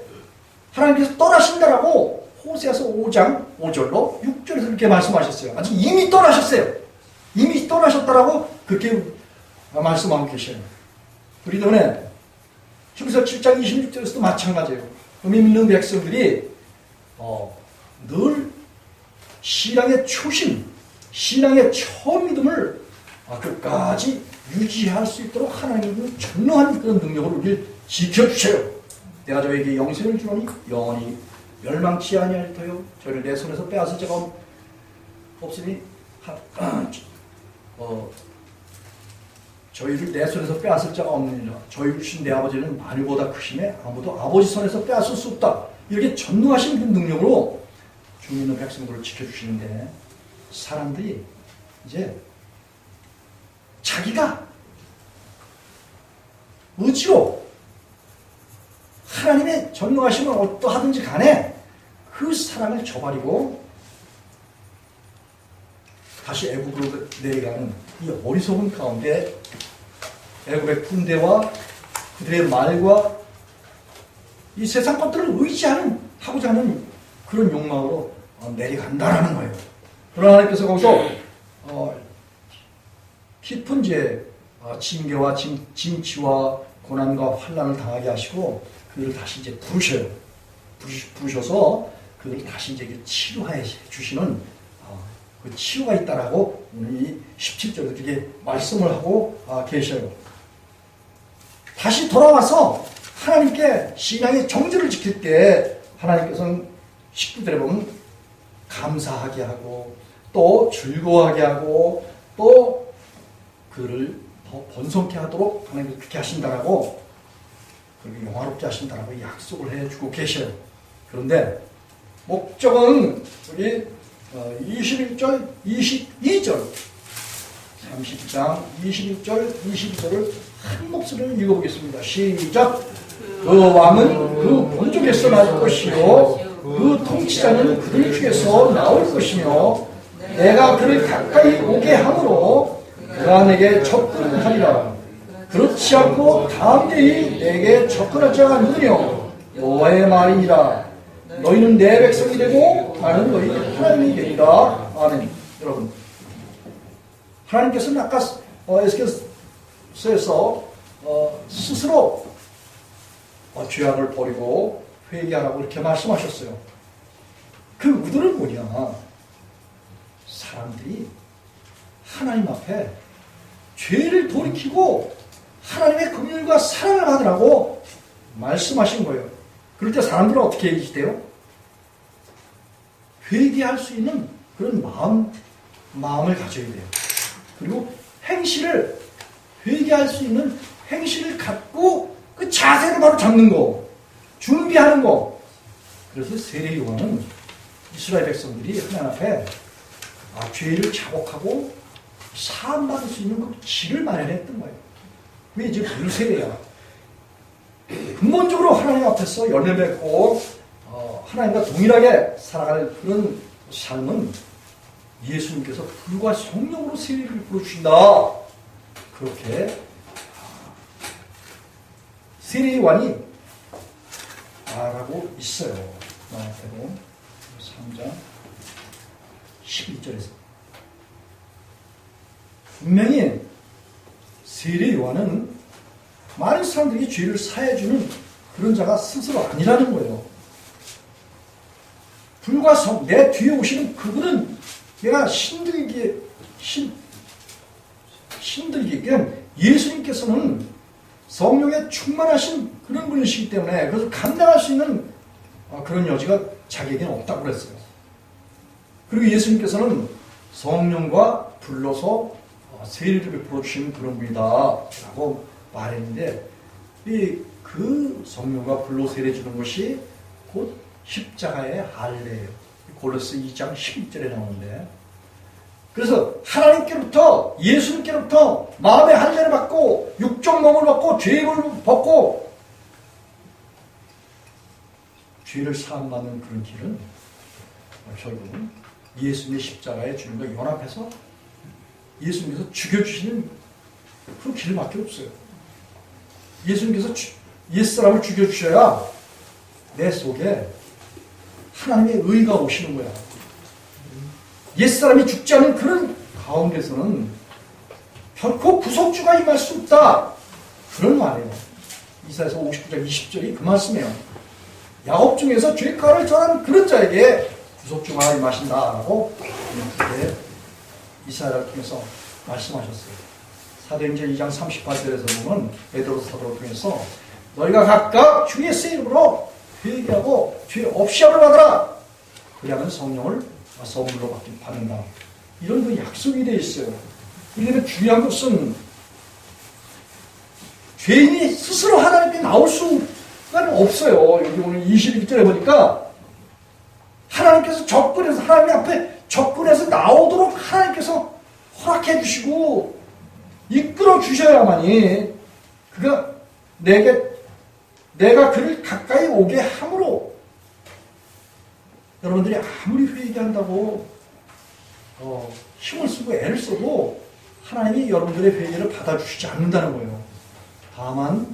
하나님께서 떠나신다라고 호세아서 5장 5절로 6절에서 그렇게 말씀하셨어요. 아직 이미 떠나셨어요. 이미 떠나셨다라고 그렇게 말씀하고 계셔요. 그렇기 때문에 주기서 7장 26절에서도 마찬가지예요. 믿는 백성들이 늘 신앙의 초심, 신앙의 처음 믿음을 끝까지 유지할 수 있도록 하나님은 전능한 그런 능력으로 우리를 지켜주셔요. 내가 저에게 영생을 주노니 영원히 멸망치 아니할 터요. 저를 내 손에서 빼앗을 자가 없으니 저희를 내 손에서 빼앗을 자가 없느니라. 저희 주신 내 아버지는 만유보다 크심에 아무도 아버지 손에서 빼앗을 수 없다. 이렇게 전능하신 그 능력으로 주 믿는 백성들을 지켜주시는데, 사람들이 이제 자기가 의지로 하나님의 전능하심을 어떠하든지 간에 그 사랑을 저버리고 다시 애굽으로 내려가는 이 어리석은 가운데 애굽의 군대와 그들의 말과 이 세상 것들을 하고자 하는 그런 욕망으로 내려간다라는 거예요. 그러나 하나님께서 거기서 깊은 징계와 진치와 고난과 환난을 당하게 하시고 그들을 다시 이제 부르셔서 그들을 다시 이제 치료해 주시는 그 치유가 있다라고 오늘 이 17절에 그렇게 말씀을 하고 계셔요. 다시 돌아와서 하나님께 신앙의 정죄를 지킬 때 하나님께서는 식구들에 보면 감사하게 하고 또 즐거워하게 하고 또 그를 더 번성케 하도록 하나님께서 그렇게 하신다라고, 그리고 영화롭게 하신다라고 약속을 해주고 계셔요. 그런데 목적은 여기 21절, 22절, 30장 21절, 22절을 한 목소리로 읽어보겠습니다. 시작! 그 왕은 그 본족에서 나올 것이요 그 통치자는 그들 중에서 나올 것이며 내가 그를 가까이 오게 함으로 그가 내게 접근하리라. 그렇지 않고 담대히 내게 접근할 자가 누구뇨? 여호와의 말이니라. 너희는 내 백성이 되고 나는 너희 하나님이 되리라. 아멘. 여러분, 하나님께서는 아까 에스겔서에서 스스로 죄악을 버리고 회개하라고 이렇게 말씀하셨어요. 그 의도는 뭐냐? 사람들이 하나님 앞에 죄를 돌이키고 하나님의 긍휼과 사랑을 받으라고 말씀하신 거예요. 그럴 때 사람들은 어떻게 해지돼요? 회개할 수 있는 그런 마음을 가져야 돼요. 그리고 회개할 수 있는 행실을 갖고 그 자세를 바로 잡는 거, 준비하는 거. 그래서 세례 요한은 이스라엘 백성들이 하나님 앞에 죄를 자복하고 사함받을 수 있는 그 길을 마련했던 거예요. 그게 이제 불세례야. 근본적으로 하나님 앞에서 열매 맺고 하나님과 동일하게 살아갈 그런 삶은 예수님께서 불과 성령으로 세례를 부어주신다. 그렇게 세례요한이 말하고 있어요. 마태복음 3장 11절에서 분명히 세례 요한은 많은 사람들이 죄를 사해주는 그런 자가 스스로 아니라는 거예요. 불과 내 뒤에 오시는 그분은 내가 힘들게 그냥 예수님께서는 성령에 충만하신 그런 분이시기 때문에 그래서 감당할 수 있는 그런 여지가 자기에게는 없다고 그랬어요. 그리고 예수님께서는 성령과 불러서 세례를 베풀어 주시는 그런 분이다 라고 말했는데 그 성령과 불러 세례 주는 것이 곧 십자가의 할례예요. 골로새 2장 11절에 나오는데 그래서 하나님께로부터 예수님께로부터 마음의 할례를 받고 육적 몸을 받고 죄를 벗고 죄를 사함받는 그런 길은 결국은 예수님의 십자가의 주님과 연합해서 예수님께서 죽여주시는 그 길밖에 없어요. 예수님께서 옛사람을 죽여주셔야 내 속에 하나님의 의가 오시는 거야. 옛사람이 죽지 않은 그런 가운데서는 결코 구속주가 임할 수 없다. 그런 말이에요. 이사야서 59장 20절이 그 말씀이에요. 야곱 중에서 죄가를 전한 그런 자에게 구속주가 임하신다라고 이사야를 통해서 말씀하셨어요. 사도행전 2장 38절에서 보면 베드로 사도를 통해서 너희가 각각 주 예수의 이름으로 회개하고 죄 없이 함을 받으라. 그리하면 성령을 선물로 받는다. 이런 그 약속이 되어 있어요. 그런데 중요한 것은 죄인이 스스로 하나님께 나올 수가 없어요. 여기 오늘 21절에 보니까 하나님께서 접근해서 하나님 앞에 접근해서 나오도록 하나님께서 허락해 주시고 이끌어 주셔야만이 그가 내가 그를 가까이 오게 함으로 여러분들이 아무리 회개한다고 힘을 쓰고 애를 써도 하나님이 여러분들의 회개를 받아주시지 않는다는 거예요. 다만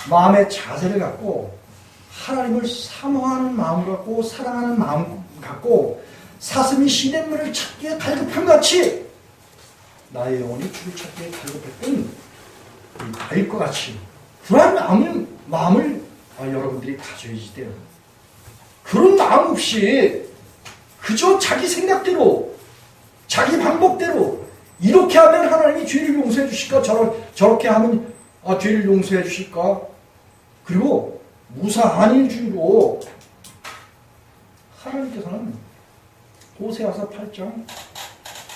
마음의 자세를 갖고 하나님을 사모하는 마음을 갖고 사랑하는 마음 갖고 사슴이 시냇물을 찾기에 갈급함같이 나의 영혼이 주를 찾기에 갈급했던 다윗과 같이 그러한 마음을 여러분들이 가져야지 돼요. 그런 마음 없이 그저 자기 생각대로 자기 방법대로 이렇게 하면 하나님이 죄를 용서해 주실까 저렇게 하면 죄를 용서해 주실까 그리고 무사한 일주의로 하나님께서는 호세아서 8장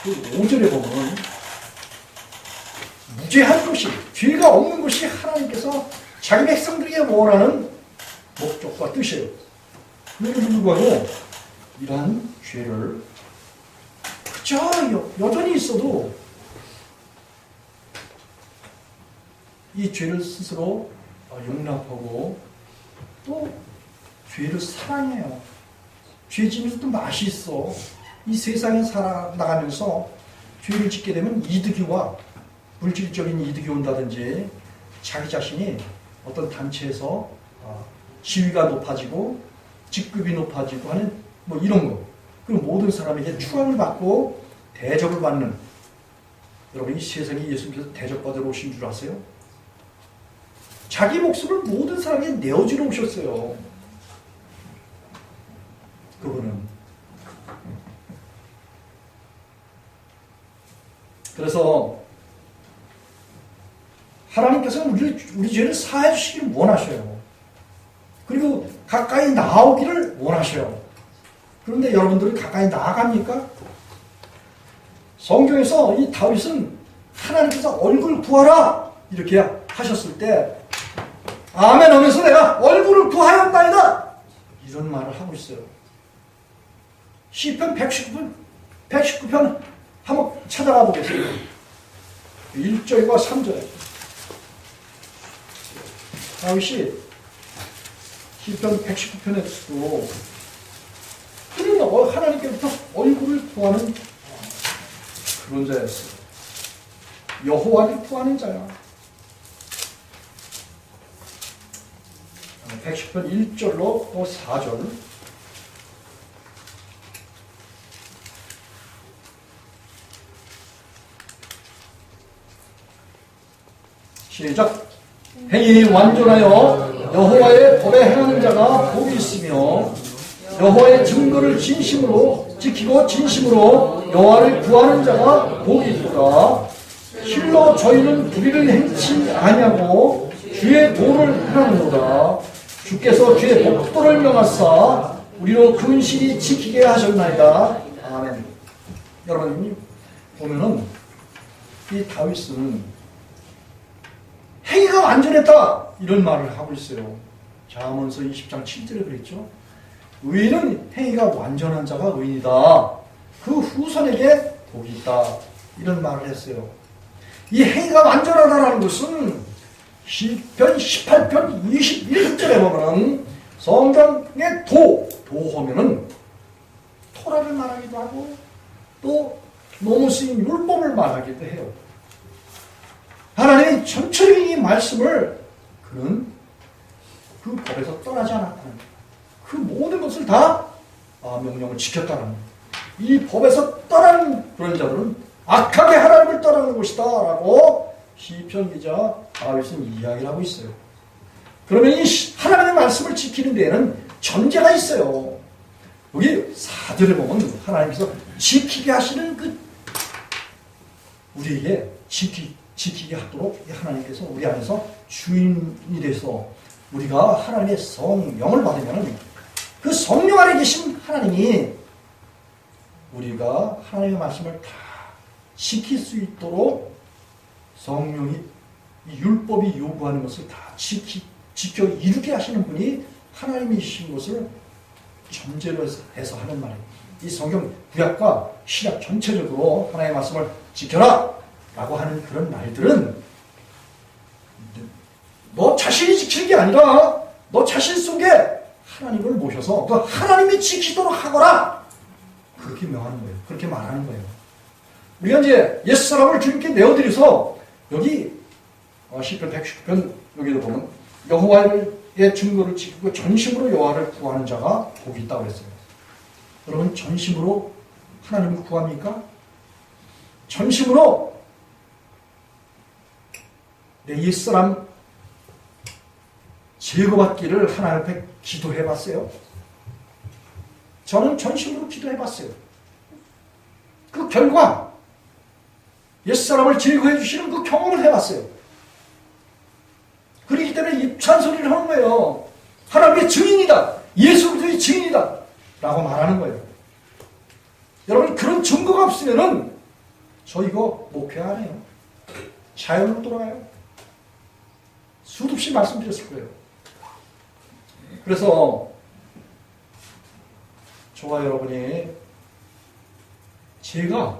그 5절에 보면 무죄한 것이 죄가 없는 것이 하나님께서 자기 백성들에게 원하는 목적과 뜻이에요. 그럼에도 불구하고 이러한 죄를 그저 여전히 있어도 이 죄를 스스로 용납하고 또 죄를 사랑해요. 죄 지면서 또 맛이 있어. 이 세상에 살아나가면서 죄를 짓게 되면 이득이 와. 물질적인 이득이 온다든지 자기 자신이 어떤 단체에서 지위가 높아지고 직급이 높아지고 하는 뭐 이런 거. 그리고 모든 사람에게 추앙을 받고 대접을 받는 여러분 이 세상에 예수님께서 대접받으러 오신 줄 아세요? 자기 목숨을 모든 사람에게 내어주러 오셨어요. 그분은. 그래서 하나님께서는 우리 죄를 사해 주시기를 원하셔요. 그리고 가까이 나오기를 원하셔요. 그런데 여러분들은 가까이 나아갑니까? 성경에서 이 다윗은 하나님께서 얼굴 구하라 이렇게 하셨을 때 아멘 하면서 내가 얼굴을 구하였나이다 이런 말을 하고 있어요. 시편 119편 한번 찾아가 보겠습니다. 1절과 3절에 다윗이 시편 119편에서도 하나님께부터 얼굴을 구하는 그런 자였어요. 여호와를 구하는 자야. 110편 1절로 또 4절 시작. 행위 완전하여 여호와의 법에 행하는 자가 복이 있으며 여호와의 증거를 진심으로 지키고 진심으로 여호와를 구하는 자가 복이 있도다. 실로 저희는 불의를 행치 아니하고 주의 도를 행하는도다. 주께서 주의 복도를 명하사 우리로 근실히 지키게 하셨나이다. 아멘. 여러분 보면은 이 다윗은 행위가 완전했다 이런 말을 하고 있어요. 잠언서 20장 7절에 그랬죠. 의인은 행위가 완전한 자가 의인이다. 그 후손에게 복이 있다. 이런 말을 했어요. 이 행위가 완전하다는 것은 시편 18편 21절에 보면 성경의 도하면은 토라를 말하기도 하고 또 너무 쓰인 율법을 말하기도 해요. 하나님이 전체적인 이 말씀을 그는 그 법에서 떠나지 않았다는 거예요. 그 모든 것을 다 명령을 지켰다는 거예요. 이 법에서 떠나는 그런 자들은 악하게 하나님을 떠나는 것이다 라고 시편 기자 다윗은 이야기를 하고 있어요. 그러면 이 하나님의 말씀을 지키는 데에는 전제가 있어요. 여기 4절에 보면 하나님께서 지키게 하시는 그 우리에게 지키게 하도록 하나님께서 우리 안에서 주인이 돼서 우리가 하나님의 성령을 받으면 그 성령 안에 계신 하나님이 우리가 하나님의 말씀을 다 지킬 수 있도록 성령이 이 율법이 요구하는 것을 다 지켜 이루게 하시는 분이 하나님이신 것을 전제로 해서 하는 말이에요. 이 성경 구약과 신약 전체적으로 하나님의 말씀을 지켜라 라고 하는 그런 말들은 너 자신이 지키는 게 아니라 너 자신 속에 하나님을 모셔서 그 하나님이 지키도록 하거라 그렇게 명하는 거예요. 그렇게 말하는 거예요. 우리가 이제 옛사람을 주님께 내어드려서 여기 시편 119편 여기도 보면 여호와의 증거를 지키고 전심으로 여호와를 구하는 자가 복이 있다고 했어요. 여러분 전심으로 하나님을 구합니까? 전심으로 내 옛사람 제거받기를 하나님 앞에 기도해봤어요. 저는 전심으로 기도해봤어요. 그 결과 옛사람을 제거해 주시는 그 경험을 해봤어요. 그렇기 때문에 입찬소리를 하는 거예요. 하나님의 증인이다. 예수 그리스도의 증인이다. 라고 말하는 거예요. 여러분 그런 증거가 없으면은 저 이거 목회 안 해요. 자연으로 돌아가요. 수도 없이 말씀드렸을 거예요. 그래서 저와 여러분이 제가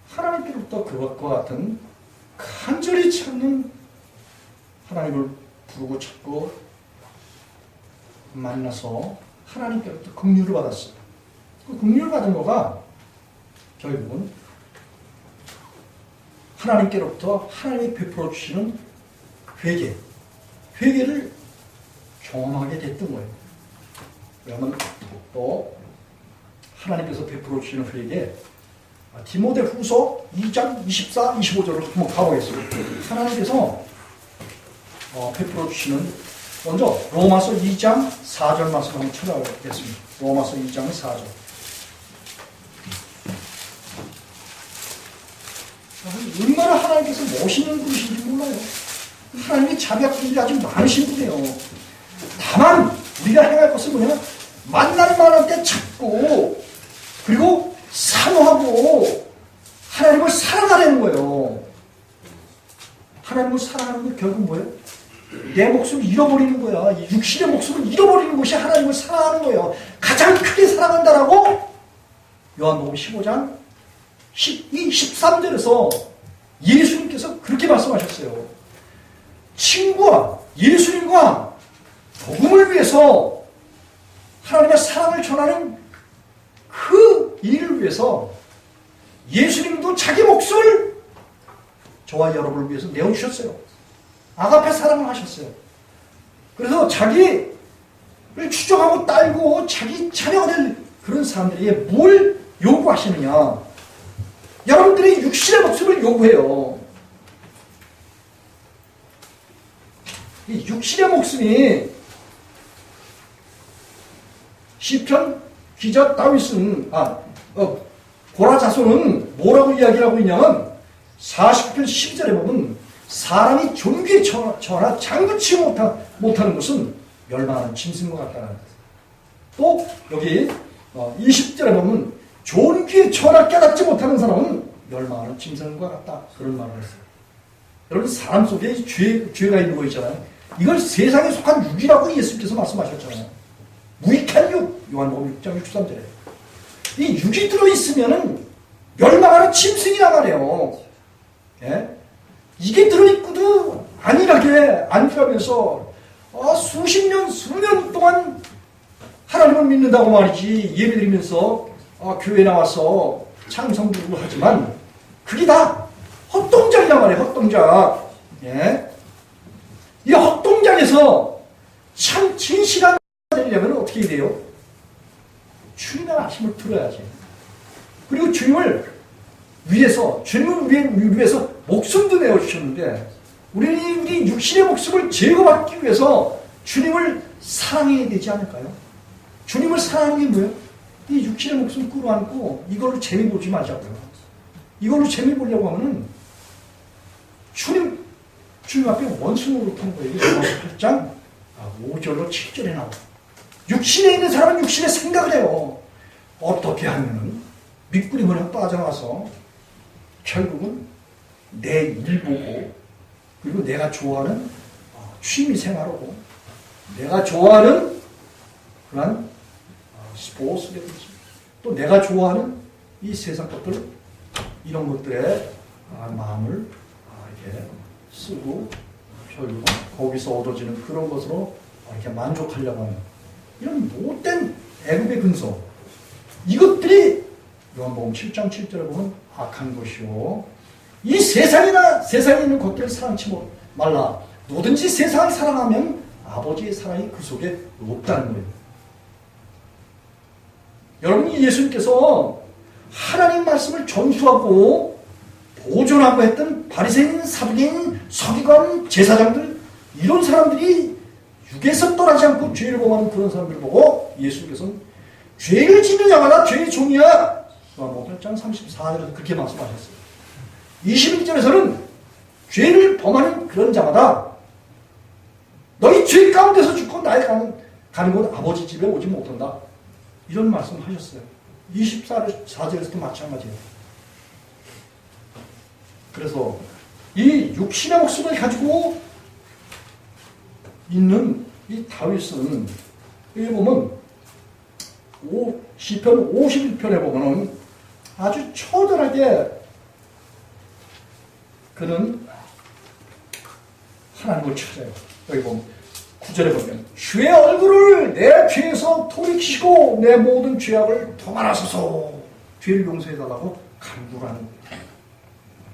하나님께로부터 그것과 같은 간절히 찾는 하나님을 부르고 찾고 만나서 하나님께로부터 긍휼을 받았어요. 그 긍휼을 받은 거가 결국은 하나님께로부터 하나님이 베풀어 주시는 회개를 경험하게 됐던 거예요. 왜냐하면 또 하나님께서 베풀어 주시는 회개 디모데 후서 2장 24, 25절을 한번 가보겠습니다. 하나님께서 베풀어 주시는 먼저 로마서 2장 4절 말씀 한번 찾아보겠습니다. 로마서 2장 4절. 얼마나 하나님께서 멋있는 분이신지 몰라요. 하나님의 자비하심이 아주 많으신 분이에요. 다만 우리가 행할 것은 뭐냐? 만날 만한 때 찾고 그리고 사모하고 하나님을 사랑하려는 거예요. 하나님을 사랑하는 게 결국 뭐예요? 내 목숨을 잃어버리는 거야. 이 육신의 목숨을 잃어버리는 것이 하나님을 사랑하는 거예요. 가장 크게 사랑한다라고 요한복음 15장 12, 13절에서 예수님께서 그렇게 말씀하셨어요. 친구와 예수님과 복음을 위해서 하나님의 사랑을 전하는 그 일을 위해서 예수님도 자기 목숨을 저와 여러분을 위해서 내어주셨어요. 아가페 사랑을 하셨어요. 그래서 자기를 추종하고 딸고 자기 자녀가 될 그런 사람들에게 뭘 요구하시느냐? 여러분들의 육신의 목숨을 요구해요. 이 육신의 목숨이 시편 기자 다윗은 고라 자손은 뭐라고 이야기를 하고 있냐면 49편 12절에 보면 사람이 존귀에 처하나 장구치 못하는 것은 멸망하는 짐승과 같다는 거예요. 또 여기 20절에 보면 존귀에 처하나 깨닫지 못하는 사람은 멸망하는 짐승과 같다. 그런 말을 했어요. 여러분 사람 속에 죄가 있는 거 있잖아요. 이걸 세상에 속한 육이라고 예수님께서 말씀하셨잖아요. 무익한 육. 요한복음 6장 63절에. 이 육이 들어있으면은 멸망하는 짐승이란 말이에요. 예? 이게 들어있고도 안일하면서 수십 년, 수년 동안 하나님을 믿는다고 말이지 예배드리면서 교회 나와서 찬송 부르고 하지만 그게 다 헛동작이란 말이에요. 헛동작. 예? 이 헛동작에서 참 진실한 되려면 어떻게 돼요? 주님의 말씀을 들어야지. 그리고 주님을 위해서 목숨도 내어주셨는데 우리 육신의 목숨을 제거받기 위해서 주님을 사랑해야 되지 않을까요? 주님을 사랑하는 게 뭐예요? 이 육신의 목숨 끌어안고 이걸로 재미 보지 말자고요. 이걸로 재미 보려고 하면은 주님 앞에 원수 노릇하는 거예요. 로마서 8장 5절로 7절에 나와요. 육신에 있는 사람은 육신의 생각을 해요. 어떻게 하면은 밑구리문에 빠져나와서 결국은 내 일 보고 그리고 내가 좋아하는 취미 생활하고 내가 좋아하는 그런 스포츠라든지 또 내가 좋아하는 이 세상 것들 이런 것들에 마음을 이렇게 쓰고 결국 거기서 얻어지는 그런 것으로 이렇게 만족하려고 하는 이런 못된 애굽의 근성 이것들이 요한복음 7장 7절에 보면 악한 것이요 이 세상에 있는 것들을 사랑치 말라. 누구든지 세상을 사랑하면 아버지의 사랑이 그 속에 없다는 거예요. 여러분이 예수님께서 하나님 말씀을 전수하고 보존하고 했던 바리새인, 사두개인, 서기관, 제사장들 이런 사람들이 육에서 떠나지 않고 죄를 범하는 그런 사람들 보고 예수님께서는 죄를 짓는 자마다 죄의 종이야. 요한복음 8장 34절에서 그렇게 말씀하셨어요. 21절에서는 죄를 범하는 그런 자마다 너희 죄 가운데서 죽고 나에 가는 곳 아버지 집에 오지 못한다. 이런 말씀을 하셨어요. 24절에서도 마찬가지예요. 그래서 이 육신의 목숨을 가지고 있는 이 다윗은 여기 보면 시편 51편에 보면은 아주 처절하게 그는 하나님을 찾아요. 여기 보면 9절에 보면 주의 얼굴을 내 죄에서 돌이키시고 내 모든 죄악을 도말하소서. 죄를 용서해달라고 간구를 하는 거예요.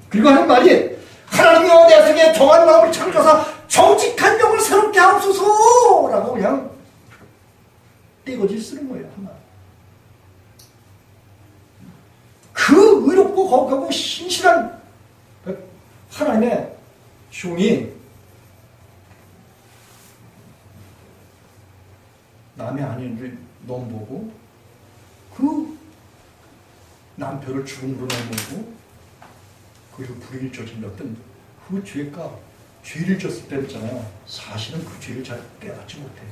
그리고 하는 말이 하나님이여 내 속에 정한 마음을 창조하사 정직한 영을 새롭게 하옵소서 라고 그냥 떼거지 쓰는 거예요. 한 말. 그 의롭고 거룩하고 신실한 하나님의 종이 남의 아내를 넘보고 그 남편을 죽음으로 넘보고 그리고 불의를 저질렀던 그 죄를 졌을 때 있잖아요. 사실은 그 죄를 잘 깨닫지 못해요.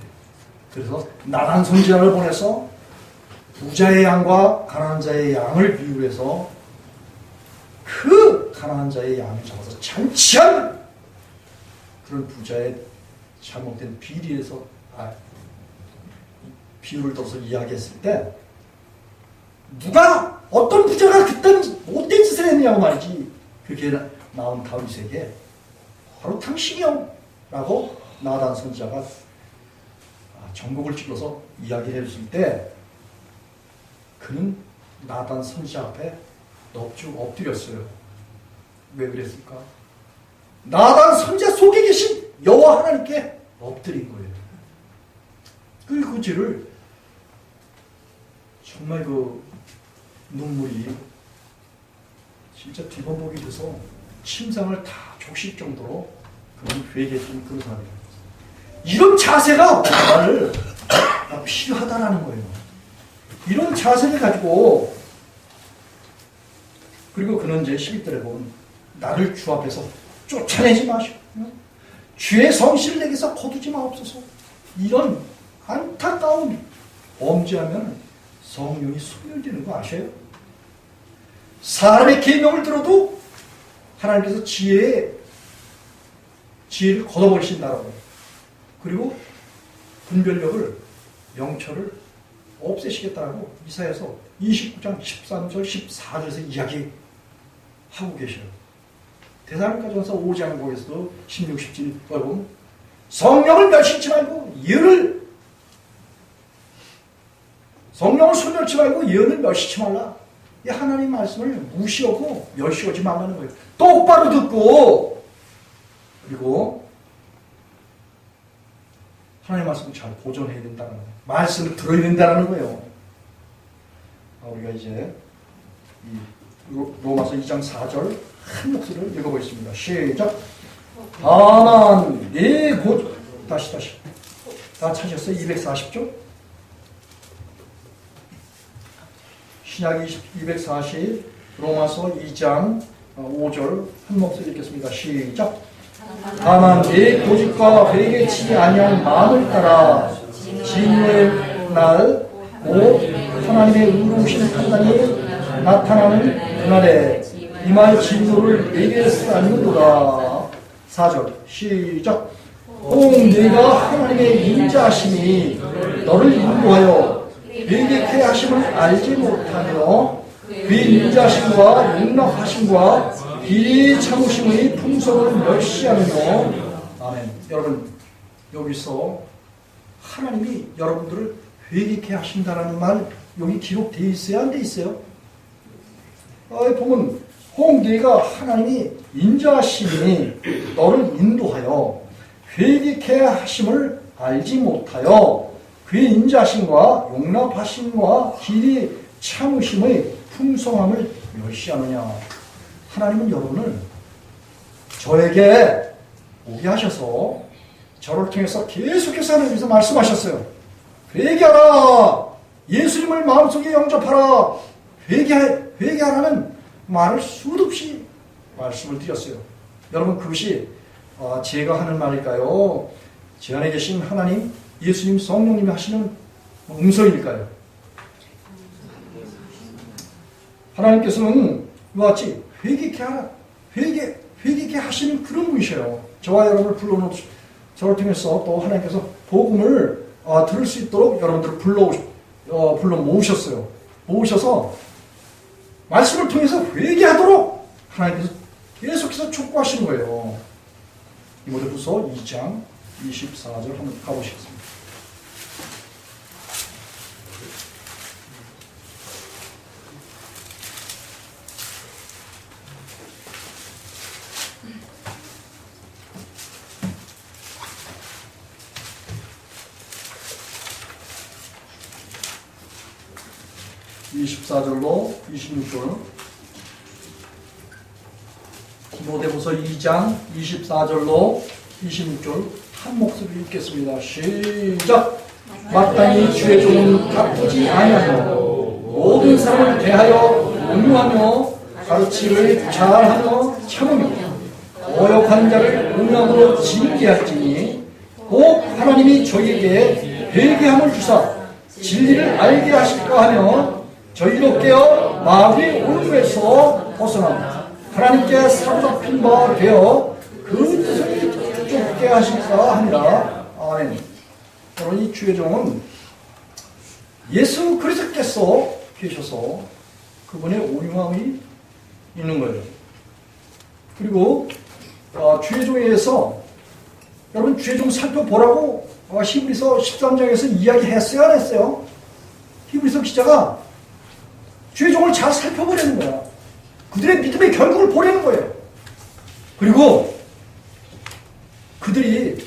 그래서 나단 선지자를 보내서 부자의 양과 가난한 자의 양을 비유해서 그 가난한 자의 양을 잡아서 잔치한 그런 부자의 잘못된 비리에서 비유를 들어서 이야기했을 때 누가 어떤 부자가 그딴 못된 짓을 했냐고 말이지. 그렇게 나온 다윗에게 바로 당신이요 라고 나단 선지자가 전곡을 찔러서 이야기를 해줬을 때 그는 나단 선지자 앞에 넙죽 엎드렸어요. 왜 그랬을까? 나단 선지자 속에 계신 여호와 하나님께 엎드린 거예요. 그 죄를 정말 그 눈물이 진짜 뒤범벅이 돼서 침상을 다 적실 정도로 그런 회개했던 그런 사람이에요. 이런 자세가 정말 필요하다라는 거예요. 이런 자세를 가지고, 그리고 그는 이제 11절에 보면 나를 주 앞에서 쫓아내지 마시고 주의 성실을 내게서 거두지 마옵소서. 이런 안타까운 범죄하면 성령이 소멸되는 거 아셔요? 사람의 계명을 들어도 하나님께서 지혜를 걷어버리신다라고. 그리고 분별력을, 명철을 없애시겠다라고 이사야서 29장 13절 14절에서 이야기하고 계셔요. 데살로니가전서 5장 거기서도 16, 17절 보면 성령을 멸시치 말고 성령을 소멸치 말고 예언을 멸시치 말라. 이 하나님 말씀을 무시하고 멸시하지 말라는 거예요. 똑바로 듣고, 그리고 하나님 말씀을 잘 보존해야 된다는 거예요. 말씀을 들어야 된다는 거예요. 우리가 이제 로마서 2장 4절 한 목소리를 읽어보겠습니다. 시작. 다만 다시 다 찾으셨어요? 240쪽? 신약 240 로마서 2장 5절 한 목소리 읽겠습니다. 시작. 다만 내 고집과 회개치 아니한 마음을 따라 진노의 날 곧 하나님의 의로우신 판단이 나타나는 그날에 이 말 진노를 내게 쌓는도다. 4절 시작. 내가 하나님의 인자하심이 너를 인도하여 회개케 하심을 알지 못하며 그 인자하심과 용납하심과 길이 참으심의 풍성을 멸시하며. 아멘. 여러분, 여기서 하나님이 여러분들을 회개케 하신다라는 말 여기 기록되어 있어요? 안 돼 있어요? 보면 내가 하나님이 인자하심이 너를 인도하여 회개케 하심을 알지 못하여 그의 인자하심과 용납하심과 길이 참으심의 풍성함을 멸시하느냐. 하나님은 여러분을 저에게 오게 하셔서 저를 통해서 계속해서 하나님께서 말씀하셨어요. 회개하라. 예수님을 마음속에 영접하라. 회개하라는 말을 수도 없이 말씀을 드렸어요. 여러분, 그것이 제가 하는 말일까요? 제 안에 계신 하나님, 예수님, 성령님이 하시는 음성일까요? 하나님께서는 이와 같이 회개케 하라. 회개케 하시는 그런 분이셔요. 저와 여러분을 불러놓으시, 저를 통해서 또 하나님께서 복음을 들을 수 있도록 여러분들을 불러 모으셨어요. 모으셔서 말씀을 통해서 회개하도록 하나님께서 계속해서 촉구하시는 거예요. 디모데후서 2장 24절 한번 가보시겠습니다. (24절로) (26절) 디모데후서 2장 24절로 26절 한 목소리로 읽겠습니다. 시작. 마땅히 주의 종은 가쁘지 아니하며 모든 사람을 대하여 온유하며 가르치를 잘하며 참으며 어역한 자를 온유함으로 징계할지니 곧 하나님이 저희에게 회개함을 주사 진리를 알게 하실까 하며 저희로 깨어 마귀의 온유에서 벗어나 하나님께 사로잡힌 바 되어 그 뜻을 쫓게 하실까 합니다. 아멘. 여러분, 이 주의 종은 예수 그리스도께서 계셔서 그분의 온유함이 있는 거예요. 그리고 주의 종에 의해서 여러분 주의 종 살펴보라고 히브리서 13장에서 이야기했어요, 안 했어요? 히브리서 기자가 주의 종을 잘 살펴보려는 거야. 그들의 믿음의 결국을 보려는 거예요. 그리고 그들이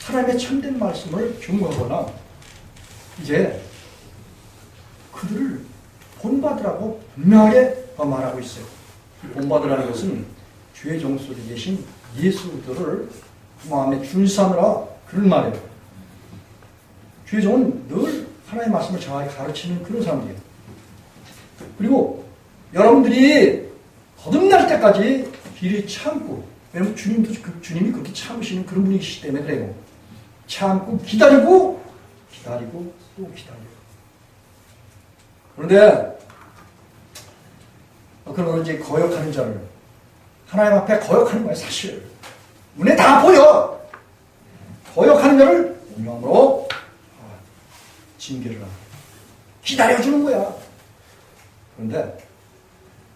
하나님의 참된 말씀을 경고하거나 이제 그들을 본받으라고 분명하게 말하고 있어요. 본받으라는 것은 주의 종 속에 계신 예수들을 마음에 준수하느라 그런 말이에요. 죄종은 늘 하나님의 말씀을 정확히 가르치는 그런 사람들이에요. 그리고 여러분들이 거듭날 때까지 길이 참고, 왜냐면 주님이 그렇게 참으시는 그런 분이시기 때문에 그래요. 참고 기다리고 또 기다리고. 그런데 그런 이제 거역하는 자를 하나님 앞에 거역하는 거예요. 사실 눈에 다 보여. 거역하는 자를 운명으로 징계를 하고 기다려주는 거야. 그런데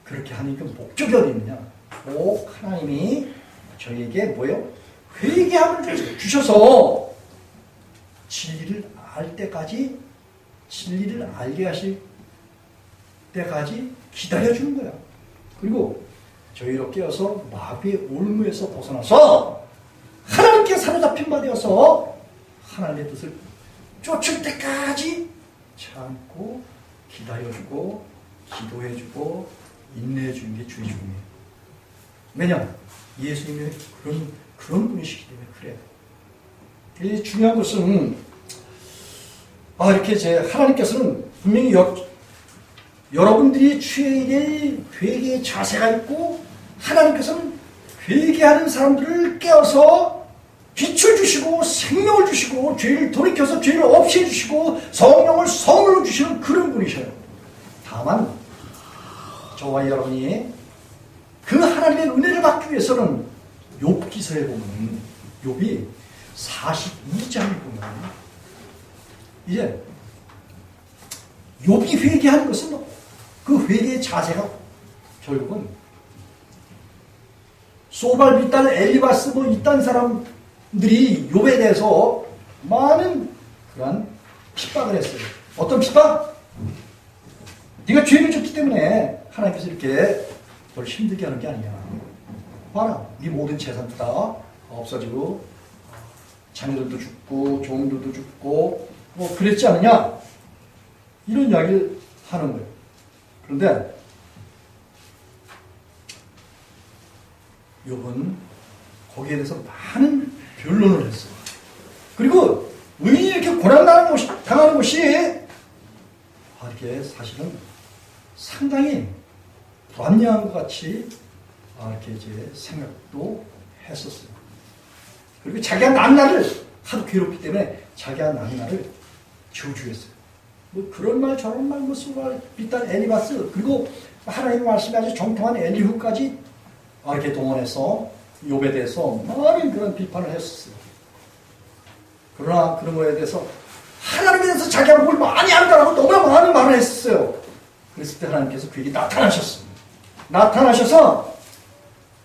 그렇게 하는 그 목적이 어디 있느냐? 꼭 하나님이 저희에게 뭐예요? 회개함을 주셔서 진리를 알 때까지, 진리를 알게 하실 때까지 기다려주는 거야. 그리고 저희로 깨어서 마귀의 올무에서 벗어나서 하나님께 사로잡힌 바 되어서 하나님의 뜻을 쫓을 때까지 참고 기다려주고 기도해주고 인내해주는 게 주의 종이에요. 왜냐? 예수님이 그런 분이시기 때문에 그래요. 이 중요한 것은 이렇게 하나님께서는 분명히 여러분들이 취해야 될 회개의 자세가 있고, 하나님께서는 회개하는 사람들을 깨워서 빛을 주시고 생명을 주시고 죄를 돌이켜서 죄를 없애해 주시고 성령을 선물로 주시는 그런 분이셔요. 다만 저와 여러분이 그 하나님의 은혜를 받기 위해서는 욥기서에 보면, 욥이 42장에 보면 이제 욥이 회개하는 것은 그 회개의 자세가 결국은 소발, 비탈, 엘리바스 이딴 사람들이 욥에 대해서 많은 그런 핍박을 했어요. 어떤 핍박? 네가 죄를 졌기 때문에 하나님께서 이렇게 널 힘들게 하는 게 아니야. 봐라, 네 모든 재산도 다 없어지고 자녀들도 죽고 종들도 죽고 그랬지 않느냐? 이런 이야기를 하는 거예요. 그런데 욥은 거기에 대해서 많은 변론을 했어요. 그리고 의인이 이렇게 고난당하는 것이 이렇게 사실은 상당히 불합리한 것 같이 이렇게 이제 생각도 했었어요. 그리고 자기가 난날을 하도 괴롭기 때문에 자기가 난날을 저주했어요. 그런 말 저런 말 수발 비단 엘리바스, 그리고 하나님의 말씀이 아주 정통한 엘리후까지 이렇게 동원해서 욥에 대해서 많은 그런 비판을 했었어요. 그러나 그런 거에 대해서 하나님에 대해서 자기가 뭘 많이 안다라고 너무나 많은 말을 했었어요. 그랬을 때 하나님께서 그에게 나타나셨습니다. 나타나셔서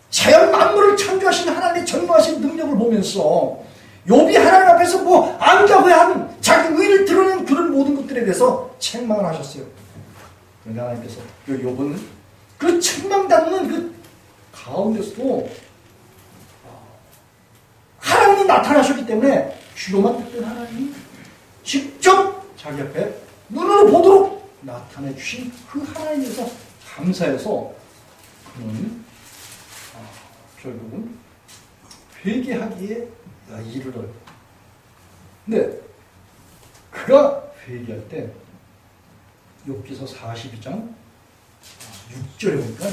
자연 만물을 창조하신 하나님의 전무하신 능력을 보면서 욥이 하나님 앞에서 뭐 안다고 하는 자기 의를 드러낸 그런 모든 것들에 대해서 책망을 하셨어요. 그런데 하나님께서 그 욥은 그 책망받는 그 가운데서도 하나님이 나타나셨기 때문에 주로만 듣던 하나님이 직접 자기 앞에 눈으로 보도록 나타내 주신 그 하나님에서 감사해서 그는 결국은 회개하기에 이르러요. 근데 그가 회개할 때 욥기서 42장 6절에 보니까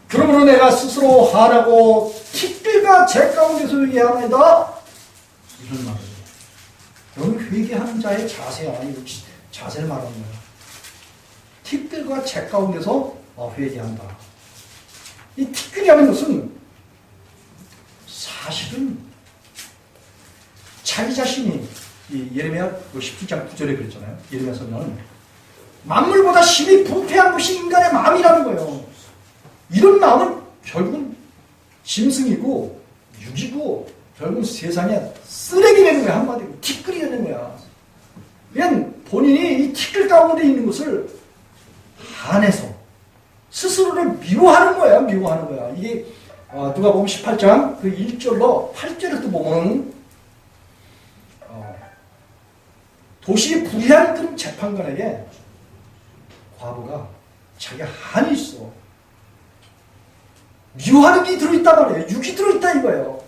그러므로 내가 스스로 화나고 티끌과 재 가운데서 회개하나이다, 이런 말이에요. 여러분, 회개하는 자의 자세야. 자세를 말하는 거야. 티끌과 재 가운데서 회개한다. 이 티끌이라는 것은 사실은 자기 자신이, 예레미야 17장 9절에 그랬잖아요. 예레미야 선언은 만물보다 심히 부패한 것이 인간의 마음이라는 거예요. 이런 마음은 결국은 짐승이고 육이고 결국은 세상에 쓰레기 되는 거야. 한마디로 티끌이 되는 거야. 그냥 본인이 이 티끌 가운데 있는 것을 한해서 스스로를 미워하는 거야. 미워하는 거야. 이게 누가복음 18장 그 1절로 8절에 또 보면 도시 불의한 그 재판관에게 과부가 자기가 한이 있어. 미워하는 게 들어있단 말이에요. 육이 들어있다 이거예요.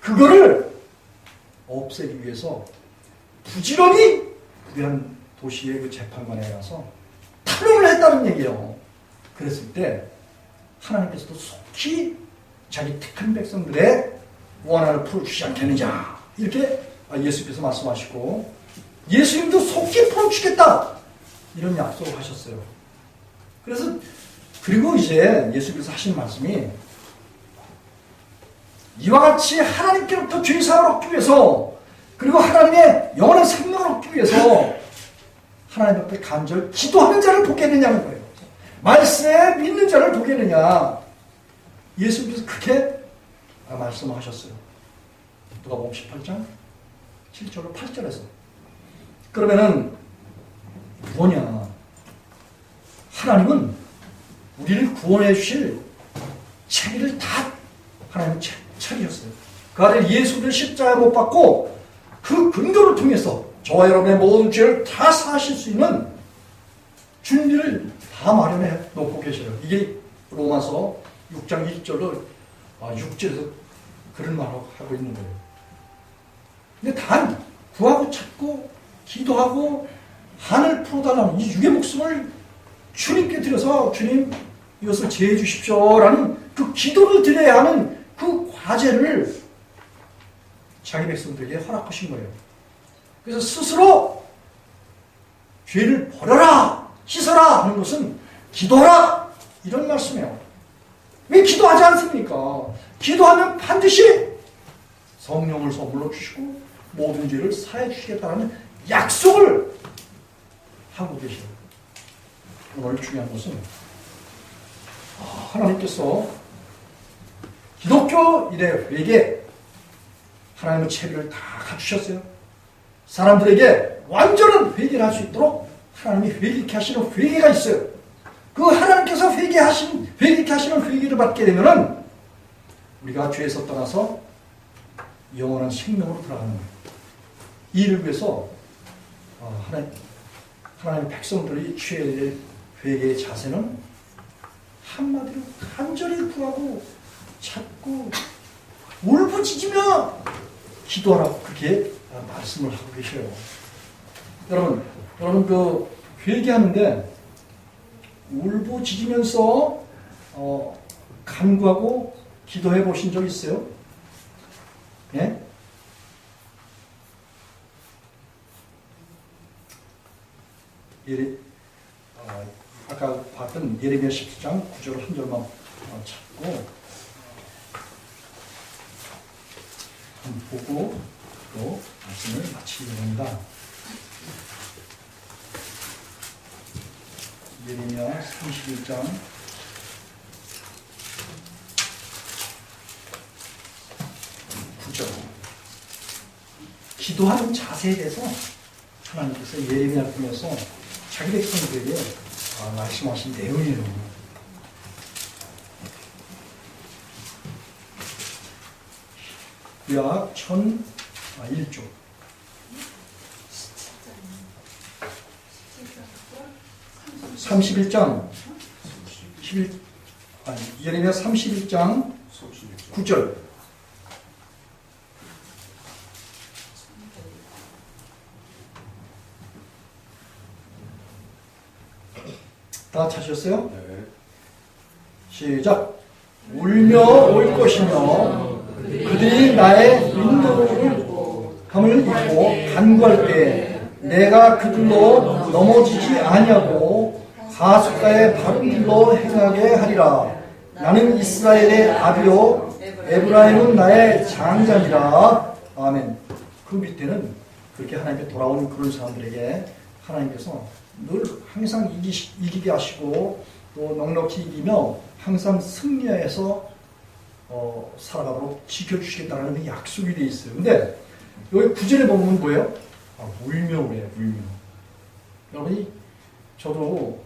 그거를 없애기 위해서 부지런히 부한 도시의 그 재판관에 가서 탄원을 했다는 얘기예요. 그랬을 때 하나님께서도 속히 자기 택한 백성들의 원한을 풀어주지 않겠느냐 이렇게 예수께서 말씀하시고 예수님도 속히 풀어주겠다 이런 약속을 하셨어요. 그래서 그리고 이제 예수께서 하신 말씀이 이와 같이 하나님께로부터 죄사함을 얻기 위해서 그리고 하나님의 영원한 생명을 얻기 위해서 하나님 앞에 간절 기도하는 자를 보겠느냐는 거예요. 말씀에 믿는 자를 보겠느냐. 예수님께서 그렇게 말씀하셨어요. 누가복음 18장 7절로 8절에서. 그러면은 뭐냐. 하나님은 우리를 구원해 주실 책임을 다 하나님은 차리셨어요. 그 아들 예수를 십자가에 못 박고 그 근거를 통해서 저와 여러분의 모든 죄를 다 사하실 수 있는 준비를 다 마련해 놓고 계셔요. 이게 로마서 6장 1절로 6절에서 그런 말을 하고 있는 거예요. 근데 단 구하고 찾고 기도하고 한을 풀어달라는 이 육의 목숨을 주님께 드려서 주님 이것을 제해 주십시오라는 그 기도를 드려야 하는 그 과제를 자기 백성들에게 허락하신 거예요. 그래서 스스로 죄를 버려라, 씻어라 하는 것은 기도하라 이런 말씀이에요. 왜 기도하지 않습니까? 기도하면 반드시 성령을 선물로 주시고 모든 죄를 사해 주시겠다는 약속을 하고 계셔요. 오늘 중요한 것은 하나님께서 기독교 이래 회개 하나님의 체비를 다 갖추셨어요. 사람들에게 완전한 회개를 할 수 있도록 하나님이 회개케 하시는 회개가 있어요. 그 하나님께서 회개케 하시는 회개를 받게 되면은 우리가 죄에서 떠나서 영원한 생명으로 들어가는 거예요. 이를 위해서 하나님의 백성들이 취해야 회개의 자세는 한마디로 간절히 구하고 찾고 울부짖으며 기도하라고 그렇게 말씀을 하고 계셔요. 여러분 그 회개하는데 울부짖으면서 간구하고 기도해 보신 적 있어요? 예? 아까 봤던 예레미야 17장 9절 한 절만 찾고 한번 보고 또 말씀을 마치려고 합니다. 예레미야 31장 9절 기도하는 자세에 대해서 하나님께서 예레미야를 통해서 자기 백성들에게 말씀하신 내용이에요. 약 1001조 31장 예레미야 31장 9절 다 찾으셨어요? 네. 시작. 울며 올 것이며 그들이 나의 인도함을 잊고 간구할 때 내가 그들로 넘어지지 아니하고 가숫가의 바른 길로 행하게 하리라. 나는 이스라엘의 아비요 에브라임은 나의 장자니라. 아멘. 그 밑에는 그렇게 하나님께 돌아오는 그런 사람들에게 하나님께서 늘 항상 이기게 하시고 또 넉넉히 이기며 항상 승리해서 살아가도록 지켜주시겠다는 약속이 되어 있어요. 근데 여기 9절에 보면 뭐예요? 울며 그래요. 울며. 여러분이 저도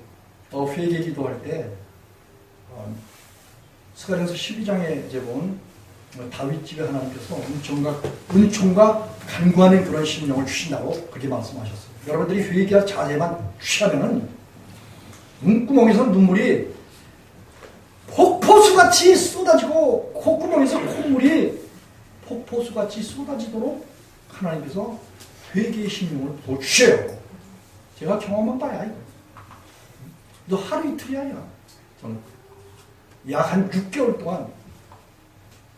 회개 기도할 때 스가랴서 12장에 이제 보면 다윗집에 하나님께서 은총과 간구하는 그런 심령을 주신다고 그렇게 말씀하셨어요. 여러분들이 회개할 자세만 취하면은 눈구멍에서 눈물이 폭포수같이 쏟아지고 콧구멍에서 콧물이 폭포수같이 쏟아지도록 하나님께서 회개의 심령을 보여주셔요. 제가 경험만 봐야 이거. 너 하루 이틀이야. 저는 약 한 6개월 동안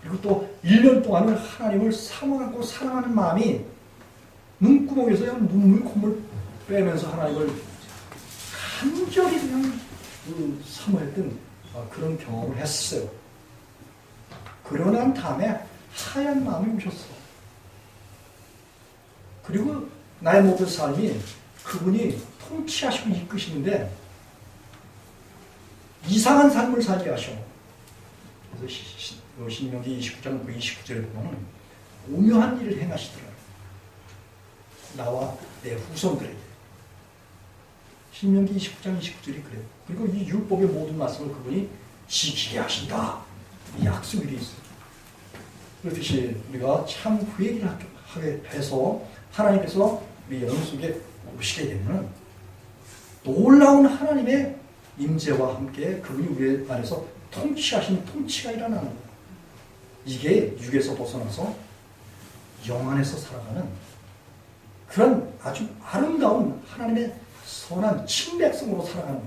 그리고 또 1년 동안을 하나님을 사모하고 사랑하는 마음이 눈구멍에서 그냥 눈물 콧물 빼면서 하나님을 간절히 그냥 사모했던 그런 경험을 했어요. 그러고 난 다음에 하얀 마음이 오셨어. 그리고 나의 모든 삶이 그분이 통치하시고 이끄시는데 이상한 삶을 살게 하셔. 그래서 신명기 29장 29절에 보면 오묘한 일을 행하시더라고요. 나와 내 후손들에게. 신명기 29장 29절이 그래요. 그리고 이 율법의 모든 말씀을 그분이 지키게 하신다. 이 약속이 있어요. 그렇듯이 우리가 참 회개를 하게 해서 하나님께서 우리 영혼 속에 오시게 되면 놀라운 하나님의 임재와 함께 그분이 우리 안에서 통치하신 통치가 일어나는 거예요. 이게 육에서 벗어나서 영 안에서 살아가는 그런 아주 아름다운 하나님의 선한 친백성으로 살아가는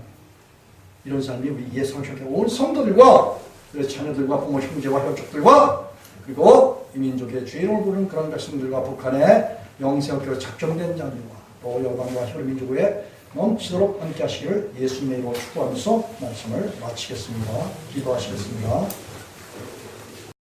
이런 삶이 우리 예성교회 온 성도들과 자녀들과 부모 형제와 혈족들과 그리고 이 민족의 주인을 부르는 그런 백성들과 북한의 영세학교로 작정된 자들과 또 열방과 혈민족에 넘치도록 함께 하시기를 예수님의 이름으로 축복하면서 말씀을 마치겠습니다. 기도하시겠습니다.